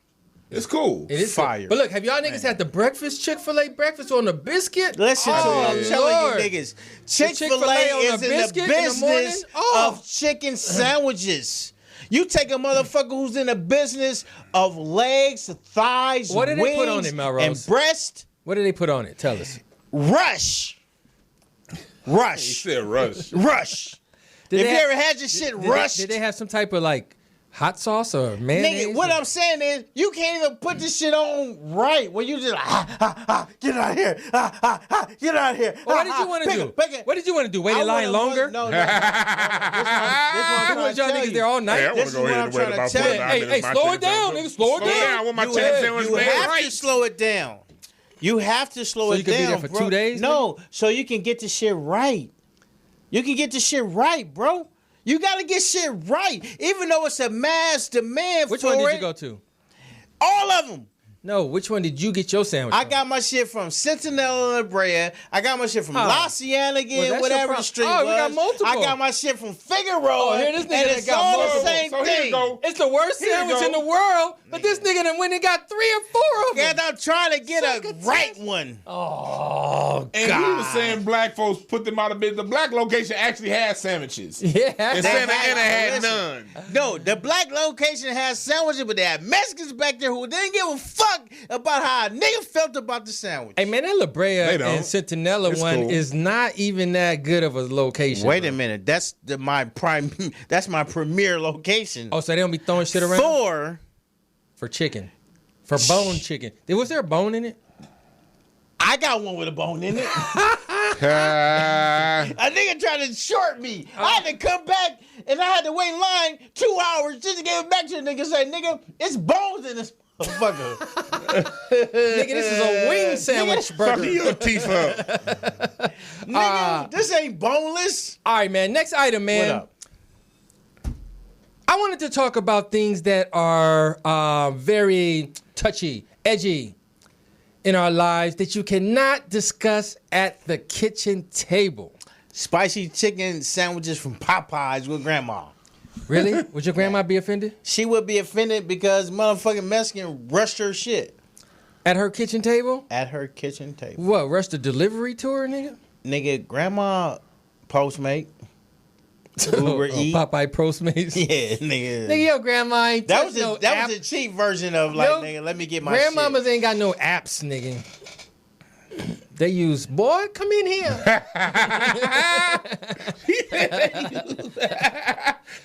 It's cool. It is fire. Good. But look, have y'all niggas had the breakfast Chick-fil-A breakfast on the biscuit? Listen to me, I'm telling you niggas, Chick-fil-A is in the business of chicken sandwiches. You take a motherfucker who's in the business of legs, thighs, what did wings, they put on it, Melrose? and breast. What did they put on it? Tell us. Rush. He said rush. Rush. If you ever had your shit rushed. Did they have some type of like hot sauce or mayonnaise? Nigga, what I'm saying is, you can't even put this shit on right when you just like, get out of here, get out of here. Well, what did you want to do? What did you want to do? Wait in line longer? No. You want y'all niggas there all night? Hey, I want to go ahead and wait about 45 minutes. Hey, slow it down, nigga. Slow it down. I want my chicken sandwich You made have right. to slow it down. You have to slow it you could down, be there for bro. 2 days? No, so you can get the shit right. You can get the shit right, bro. You gotta get shit right, even though it's a mass demand Which for one it. did you go to? All of them. No, which one did you get your sandwich I from? got my shit from Centinela La Brea. I got my shit from La Cienega, Well, that's whatever your the street Oh, was. we got multiple. I got my shit from Figueroa. Oh, here this nigga and that it's got all multiple. the same So here you thing. go. It's the worst Here you sandwich go. in the world, but this nigga done went and got 3 or 4 of them. And I'm trying to get a right one. Oh, And he was saying black folks put them out of business. The black location actually had sandwiches. yeah. And Santa Ana had listen. none. No, the black location has sandwiches, but they had Mexicans back there who didn't give a fuck about how a nigga felt about the sandwich. Hey man, that La Brea They don't. and Centinela It's one cool. is not even that good of a location. Wait bro. a minute, that's my premier location. Oh, so they don't be throwing shit around for chicken, for bone chicken. Was there a bone in it? I got one with a bone in it. A nigga tried to short me. I had to come back and I had to wait in line 2 hours just to give it back to the nigga. Say, nigga, it's bones in this motherfucker. Nigga, this is a wing sandwich Fuck burger. your teeth up. Nigga, this ain't boneless. All right, man. Next item, man. What up? I wanted to talk about things that are very touchy, edgy in our lives that you cannot discuss at the kitchen table. Spicy chicken sandwiches from Popeyes with grandma. Really? Would your grandma be offended? She would be offended because motherfucking Mexican rushed her shit At her kitchen table? at her kitchen table. What, rushed the delivery to her, nigga? Nigga, grandma Postmate, Uber Eat. Popeye Postmates? Yeah, nigga. Nigga, your grandma ain't That touch was no that app. was a cheap version of like, Yo, nigga, let me get my shit. Grandmamas ain't got no apps, nigga. They use, boy, come in here.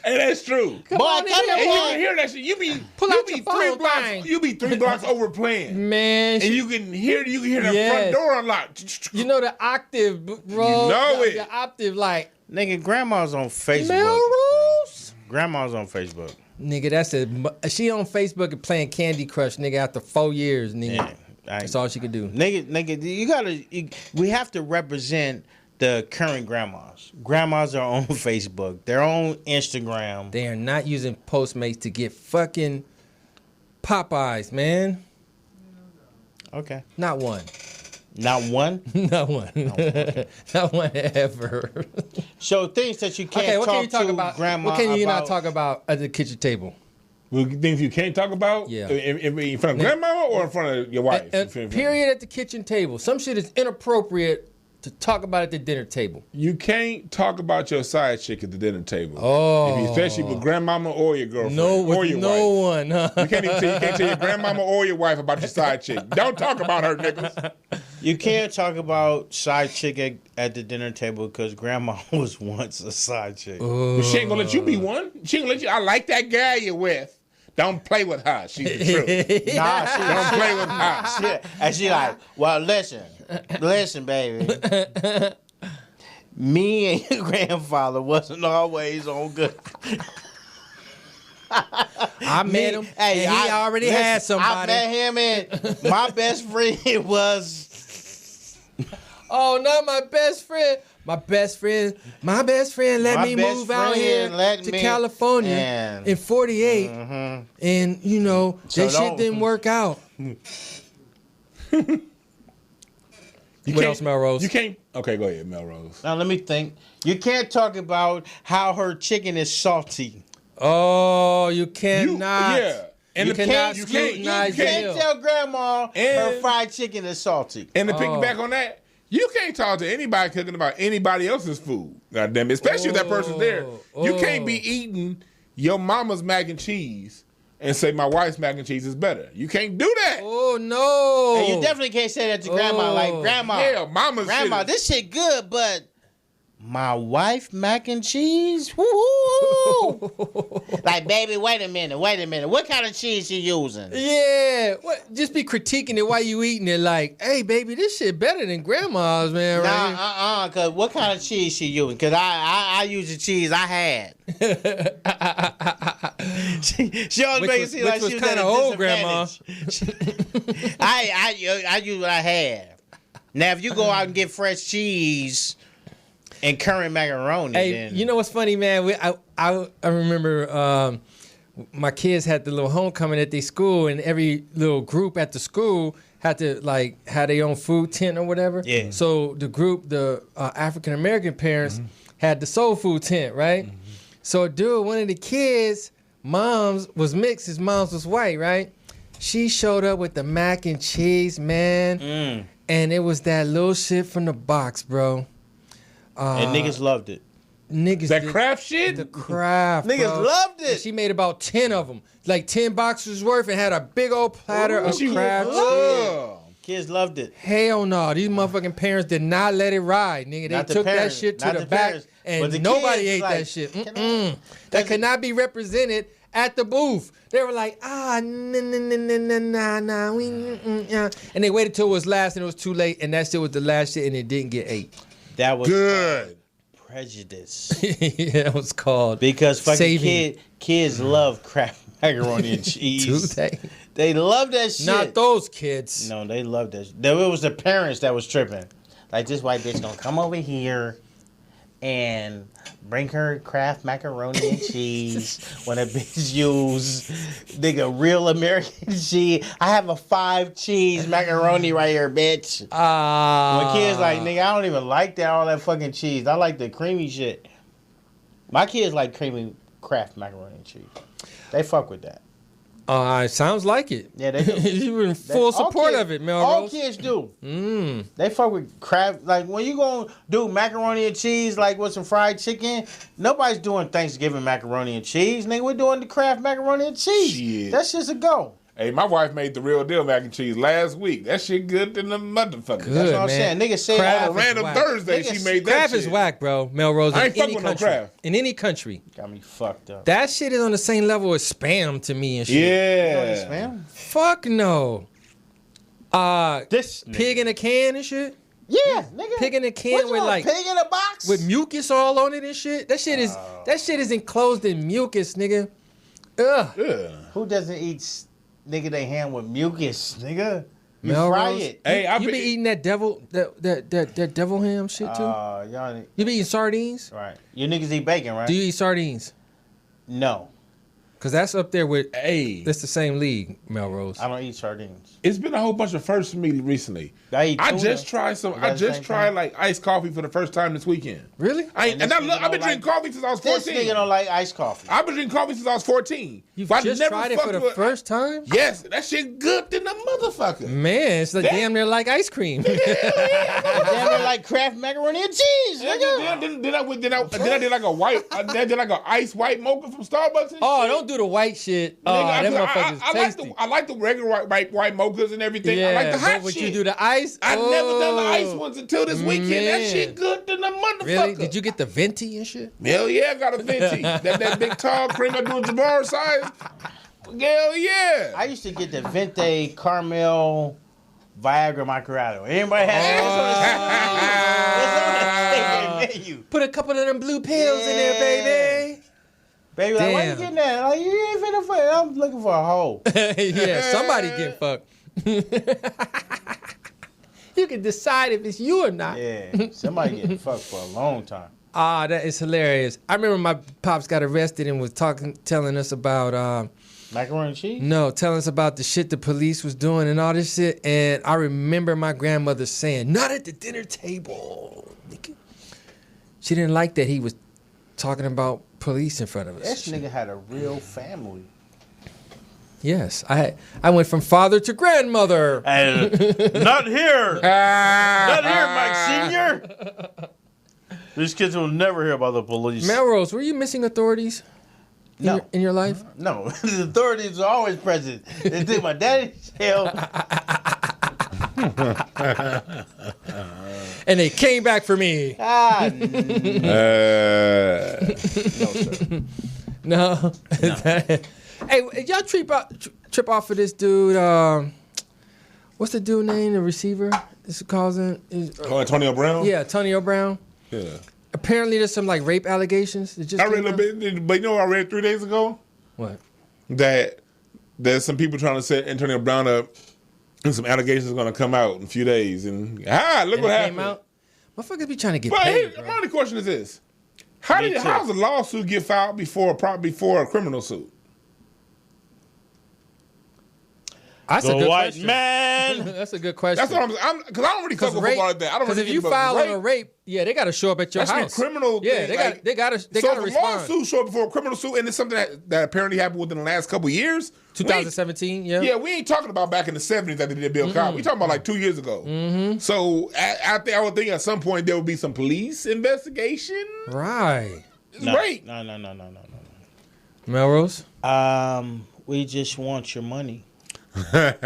And that's true. Boy, on come in here, And you boy. can hear that shit. You be Pull you out be your 3 phone, blocks. thing. You be 3 blocks over playing. Man, And you can hear the Yes. front door unlocked. you know the octave, bro. You know it. The octave, like, Nigga, grandma's on Facebook. Melrose? Grandma's on Facebook. Nigga, that's it. She on Facebook and playing Candy Crush, nigga, after 4 years, nigga. Yeah. That's all she could do. Nigga, we have to represent the current grandmas. Grandmas are on Facebook. They're on Instagram. They are not using Postmates to get fucking Popeyes, man. Okay. Not one. Not one. Not one. Not one ever. So things that you can't Okay, what talk can you talk to about? grandma What can you about. not talk about at the kitchen table? Well, things you can't talk about? Yeah. In front of grandma or in front of your wife? Period at the kitchen table. Some shit is inappropriate to talk about at the dinner table. You can't talk about your side chick at the dinner table. Oh. Especially with grandmama or your girlfriend. No, or with your no wife. one. Huh? You can't tell your grandmama or your wife about your side chick. Don't talk about her, niggas. You can't talk about side chick at the dinner table because grandma was once a side chick. But she ain't gonna let you be one. She ain't gonna let you. I like that girl you're with. Don't play with her. She's the truth. Nah, Don't play with her. and she like, well, listen, baby. Me and your grandfather wasn't always on good. I met him, and he already had somebody. I met him, and my best friend was. Oh, not my best friend. My best friend let My me best move out friend here let to me- California and- in 48. And, you know, So that shit don't- didn't work out. You What can't- else, Melrose? You can't. Okay, go ahead, Melrose. Now let me think. You can't talk about how her chicken is salty. Oh, you cannot. And You the cannot you scrutinize the can't meal. tell grandma her And- fried chicken is salty. And to piggyback on that, you can't talk to anybody cooking about anybody else's food. God damn it. Especially if that person's there. You can't be eating your mama's mac and cheese and say my wife's mac and cheese is better. You can't do that. Oh no! And you definitely can't say that to grandma. Like, grandma, Hell, mama's grandma, shit. this shit good, but my wife mac and cheese? Woo-hoo. Like, baby, wait a minute. What kind of cheese you using? Yeah, what? Just be critiquing it while you eating it. Like, hey, baby, this shit better than grandma's, man. Right? Nah, cause what kind of cheese she using? Cause I use the cheese I had. she always makes it seem like she was kind at of a old, grandma. I use what I had. Now, if you go out and get fresh cheese and current macaroni, Hey, then you know what's funny, man? I remember my kids had the little homecoming at their school, and every little group at the school had to like have their own food tent or whatever. Yeah. So the group, the African American parents, had the soul food tent, right? So, dude, one of the kids' moms was mixed. His mom's was white, right? She showed up with the mac and cheese, man, and it was that little shit from the box, bro. and niggas loved it. Niggas That did- Kraft shit? The craft, Niggas bro. loved it. And she made about 10 of them, like 10 boxes worth, and had a big old platter of Kraft. Ugh. Kids loved it. Hell no, these motherfucking parents did not let it ride, nigga. They Not the took parents, that shit to not the the back, parents, but the and nobody kids, ate like, that shit. can I- That could not be represented at the booth. They were like, nah, and they waited till it was last, and it was too late, and that shit was the last shit, and it didn't get ate. That was Good. prejudice. Yeah, it was called Because fucking saving. kids love Kraft macaroni and cheese. Do they? They love that shit. Not those kids. No, they love that shit. It was the parents that was tripping. Like, this white bitch gonna come over here and bring her Kraft macaroni and cheese when a bitch use nigga real American cheese. I have a 5 cheese macaroni right here, bitch. When kids like, nigga, I don't even like that all that fucking cheese. I like the creamy shit. My kids like creamy Kraft macaroni and cheese. They fuck with that. Sounds like it. Yeah, they do. You were in full All support kids- of it, Melrose. All kids do. They fuck with Kraft. Like, when you gonna do macaroni and cheese, like with some fried chicken, nobody's doing Thanksgiving macaroni and cheese. Nigga, we're doing the Kraft macaroni and cheese. Shit. That shit's a go. Hey, my wife made the real deal mac and cheese last week. That shit good than the motherfucker. That's Good, what I'm man. saying. Nigga say Kraft On a is random whack. Thursday, Nigga, she made that Kraft shit. is whack, bro. Melrose. I ain't in any fucking with no country. Kraft. In any country. got me fucked up. That shit is on the same level as Spam to me and shit. Yeah. Man. Fuck no. This Pig in a can and shit. Yeah, nigga. Pig in a can What you with want, like pig in a box? with mucus all on it and shit. That shit is enclosed in mucus, nigga. Ugh. Yeah. Who doesn't eat nigga they ham with mucus, nigga? You Melrose. fry it. Hey, I You be eating that that devil ham shit too? Y'all, You be eating sardines? right. You niggas eat bacon, right? Do you eat sardines? No. Cause that's up there with. Hey, That's the same league, Melrose. I don't eat sardines. it's been a whole bunch of firsts for me recently. I eat I tuna. just tried some. Is I that the just same tried thing? like iced coffee for the first time this weekend. Really? And this I've nigga been don't drinking coffee since I was This 14. nigga don't like iced coffee. I've been drinking coffee since I was 14. You've But I just never tried it for fucked the with- first time? Yes, that shit good than a motherfucker. Man, it's like That- damn near like ice cream. Damn near like Kraft macaroni and cheese, nigga. Then I did like a white. I did like a ice white mocha from Starbucks. And Oh, shit. don't do the white shit. Oh, Nigga, them motherfuckers I tasty. like the regular white mochas and everything. Yeah, I like the hot but when shit. you do the ice, I never done the ice ones until this weekend. That man. shit good than a motherfucker. Really? Did you get the venti and shit? Hell yeah, I got a venti. that big tall cream I do a Jabbar size. Hell yeah. I used to get the Vente Caramel Viagra Macchiato. Anybody have that? It's on the menu. Put a couple of them blue pills in there, baby. Baby, like, why you Damn. getting that? Like, you ain't finna fuck. I'm looking for a hoe. Yeah, somebody get fucked. You can decide if it's you or not. Yeah, somebody getting fucked for a long time. Ah, that is hilarious. I remember my pops got arrested and was telling us about Macaroni and cheese? telling us about the shit the police was doing and all this shit. And I remember my grandmother saying, "Not at the dinner table." She didn't like that he was talking about police in front of us. This nigga had a real family. Yes, I went from father to grandmother. Not here. Not here, Mike Sr. These kids will never hear about the police. Melrose, were you missing authorities in your life? No, the authorities are always present. They think my daddy's hell. And they came back for me. No, sir. No. Hey, y'all trip off of this dude. What's the dude name? The receiver? This is causing. Antonio Brown? Yeah, Antonio Brown. Yeah. Apparently, there's some like rape allegations. I read a little bit, but you know what I read 3 days ago? What? That there's some people trying to set Antonio Brown up, and some allegations are going to come out in a few days. And look what happened. Came out? Motherfuckers be trying to get But paid. my only question is this: how's a lawsuit get filed before a criminal suit? That's The a good white question. man. That's a good question. That's what I'm because I don't really cover football like that. I don't Because really if you file on a rape, yeah, they got to show up at your that's house. a criminal. Yeah, thing. they got to So respond. if a lawsuit show up before a criminal suit, and it's something that apparently happened within the last couple of years. 2017, yeah. Yeah, we ain't talking about back in the 70s that they did Bill Cosby. We talking about like 2 years ago. Mm-hmm. So I would think at some point there would be some police investigation. Right. It's great. No. Melrose? We just want your money. That's all it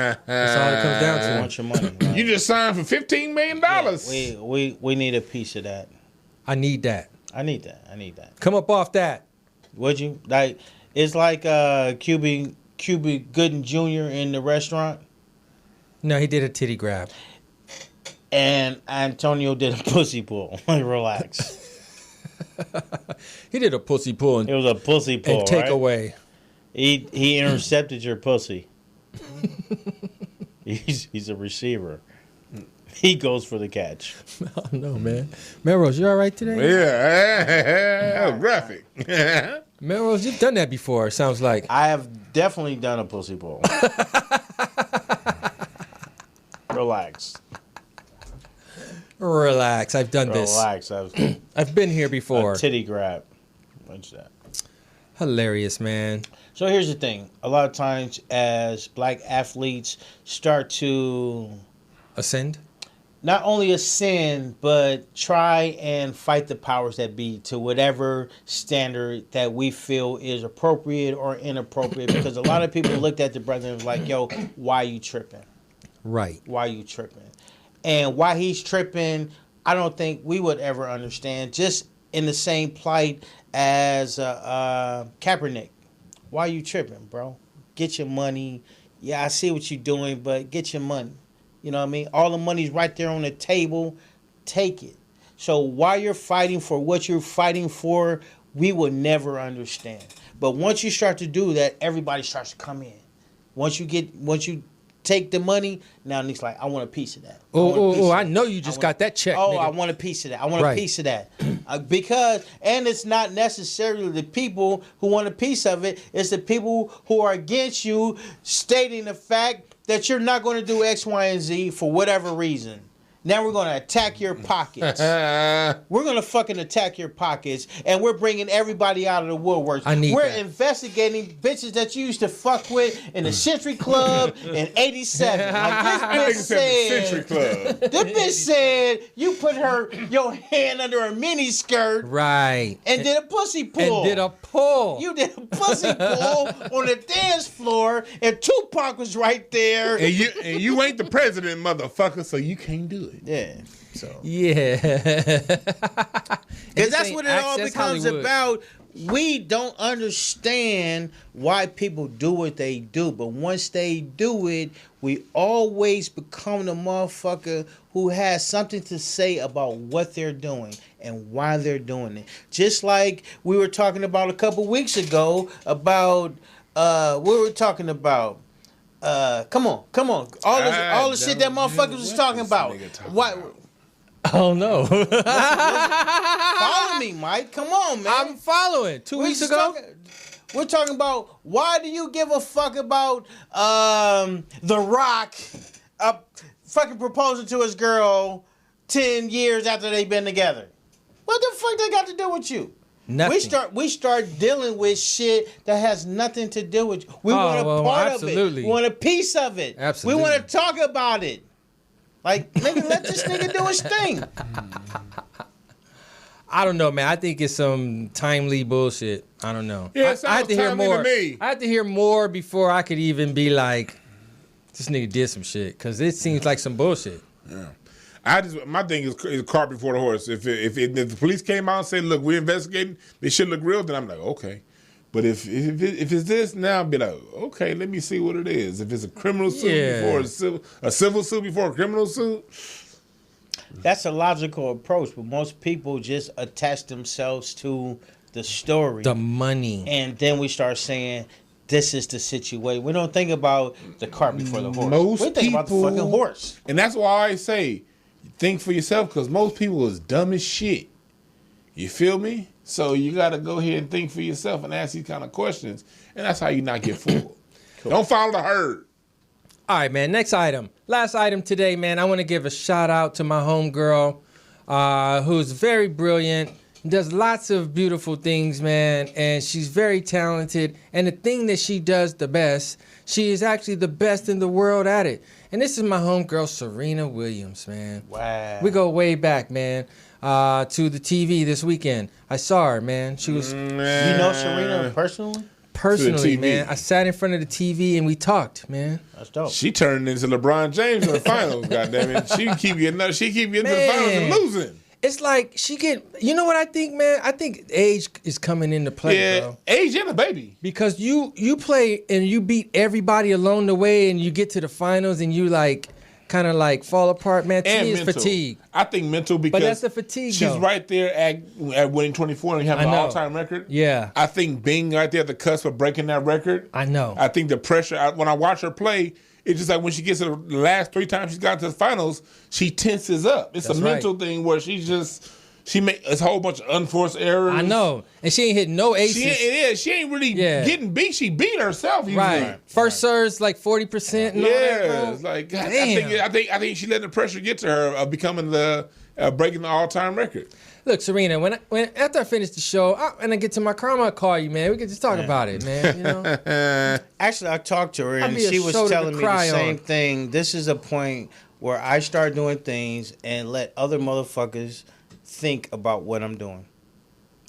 comes down to. We want your money. Right? You just signed for $15 million. We need a piece of that. I need that. I need that. Come up off that. Would you? Like, it's like Cuba Gooding Jr. in the restaurant. No, he did a titty grab. And Antonio did a pussy pull. Like, relax. He did a pussy pull It was a pussy pull, and take right? away. He intercepted your pussy. He's a receiver. He goes for the catch. Oh, no, man. Melrose, you all right today? Yeah, graphic. Melrose, you've done that before, it sounds like. I have definitely done a pussy pull. Relax. Relax, I've done this. Relax. I've been here before. A titty grab. What's that? Hilarious, man. So here's the thing. A lot of times as black athletes start to Ascend? not only ascend, but try and fight the powers that be to whatever standard that we feel is appropriate or inappropriate. Because a lot of people looked at the brother and was like, yo, why you tripping? Right. Why you tripping? And why he's tripping, I don't think we would ever understand. Just in the same plight as Kaepernick. Why you tripping, bro? Get your money. Yeah, I see what you're doing, but get your money. You know what I mean? All the money's right there on the table. Take it. So while you're fighting for what you're fighting for, we will never understand. But once you start to do that, everybody starts to come in. Once you take the money, now it's like, I want a piece of that. I know you just got that check. Oh, nigga. I want a piece of that. I want a piece of that. Because it's not necessarily the people who want a piece of it. It's the people who are against you stating the fact that you're not going to do X, Y, and Z for whatever reason. Now we're going to attack your pockets. We're going to fucking attack your pockets, and we're bringing everybody out of the woodworks. We're investigating bitches that you used to fuck with in the Century Club in 87. Like this bitch said, Century Club. this bitch said you put your hand under a mini skirt, right, and did a pussy pull. You did a pussy pull on the dance floor, and Tupac was right there. And you ain't the president, motherfucker, so you can't do it. Yeah. So. Yeah. Because that's what it all becomes about. We don't understand why people do what they do. But once they do it, we always become the motherfucker who has something to say about what they're doing and why they're doing it. Just like we were talking about a couple weeks ago about, come on. All the shit that motherfuckers was talking about. What? Oh, no. Follow me, Mike. Come on, man. I'm following. 2 weeks ago? We're talking about why do you give a fuck about The Rock fucking proposing to his girl 10 years after they've been together? What the fuck they got to do with you? Nothing. We start dealing with shit that has nothing to do with. We want a part absolutely. of it. We want a piece of it. Absolutely. We want to talk about it. Like, nigga, let this nigga do his thing. I don't know, man. I think it's some timely bullshit. I don't know. Yeah, I have to hear more. To me. I have to hear more before I could even be like, this nigga did some shit, because it seems like some bullshit. Yeah. My thing is cart before the horse. If the police came out and said, "Look, we're investigating," they should look real. Then I'm like, okay. But if it's this now, I'd be like, okay, let me see what it is. If it's a criminal suit before a civil suit before a criminal suit. That's a logical approach, but most people just attach themselves to the story, the money, and then we start saying, "This is the situation." We don't think about the cart before the horse. We think about the fucking horse, and that's why I say, think for yourself, because most people is dumb as shit. You feel me? So you got to go ahead and think for yourself and ask these kind of questions, and that's how you not get fooled. Cool. Don't follow the herd. All right, man. Next item. Last item today, man. I want to give a shout out to my homegirl, who's very brilliant, does lots of beautiful things, man, and she's very talented. And the thing that she does the best, she is actually the best in the world at it. And this is my homegirl, Serena Williams, man. Wow. We go way back, man, to the TV this weekend. I saw her, man. She was. You know Serena personally? Personally, man, I sat in front of the TV and we talked, man. That's dope. She turned into LeBron James in the finals. Goddammit, she keep getting to the finals and losing. It's like you know what I think, man? I think age is coming into play, bro. Age and a baby. Because you play and you beat everybody along the way and you get to the finals and you like kind of like fall apart, man. To me, it's fatigue. I think mental, because but that's the fatigue. She's right there at winning 24 and having an all-time record. Yeah. I think being right there at the cusp of breaking that record. I know. I think the pressure, when I watch her play, it's just like when she gets to the last 3 times she's got to the finals, she tenses up. It's a mental thing where she make a whole bunch of unforced errors. I know. And she ain't hitting no aces. She ain't really getting beat. She beat herself usually. Right. First serve's like 40% and all that, it's like, I think she let the pressure get to her of becoming breaking the all-time record. Look, Serena, when after I finish the show and I get to my car, I'm gonna call you, man. We can just talk about it, man. You know. Actually, I talked to her and she was telling me the same thing. This is a point where I start doing things and let other motherfuckers think about what I'm doing.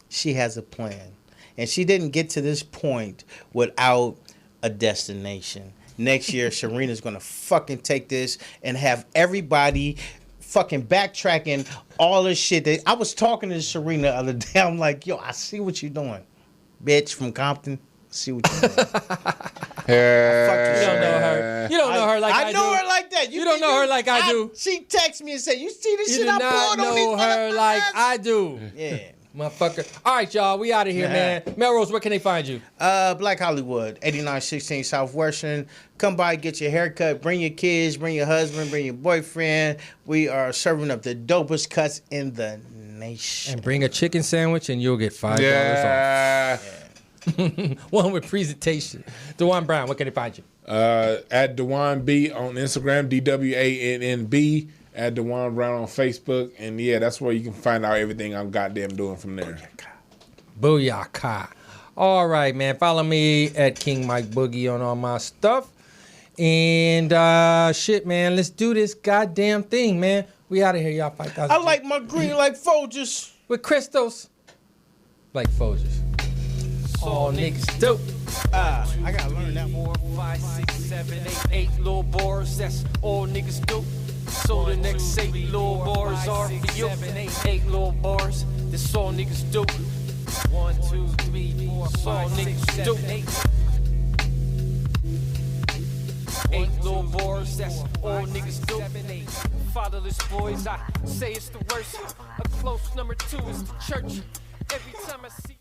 She has a plan, and she didn't get to this point without a destination. Next year, Serena's gonna fucking take this and have everybody fucking backtracking all this shit. I was talking to Serena the other day. I'm like, yo, I see what you're doing, bitch from Compton. I see what you're doing. You don't know her. You don't know her like I do. I know her like that. You don't know her like I do. She texts me and say, "You see this shit I pulled on these You do not know her like I do." Yeah. Motherfucker. All right, y'all. We out of here, man. Melrose, where can they find you? Black Hollywood, 8916 Southwestern. Come by, get your haircut. Bring your kids, bring your husband, bring your boyfriend. We are serving up the dopest cuts in the nation. And bring a chicken sandwich and you'll get $5 off. Yeah. One with presentation. DeJuan Brown, where can they find you? At DeJuan B on Instagram, DWANNB. At DeJuan Brown on Facebook. And yeah, that's where you can find out everything I'm goddamn doing from there. Booyaka. All right, man. Follow me at King Mike Boogie on all my stuff. And shit, man. Let's do this goddamn thing, man. We out of here, y'all. 5,000. I like my green like Folgers. With crystals. Like Folgers. All niggas dope. I gotta learn that one. 4, 5, 6, 7, 8 little bars. That's all niggas do. So the next 8 little bars are for you. 8 little bars. That's all niggas do. 1, 2, 3, 4, 5, 6, 7, 8. 8 little bars. That's all niggas do. Fatherless boys, I say it's the worst. A close number 2 is the church. Every time I see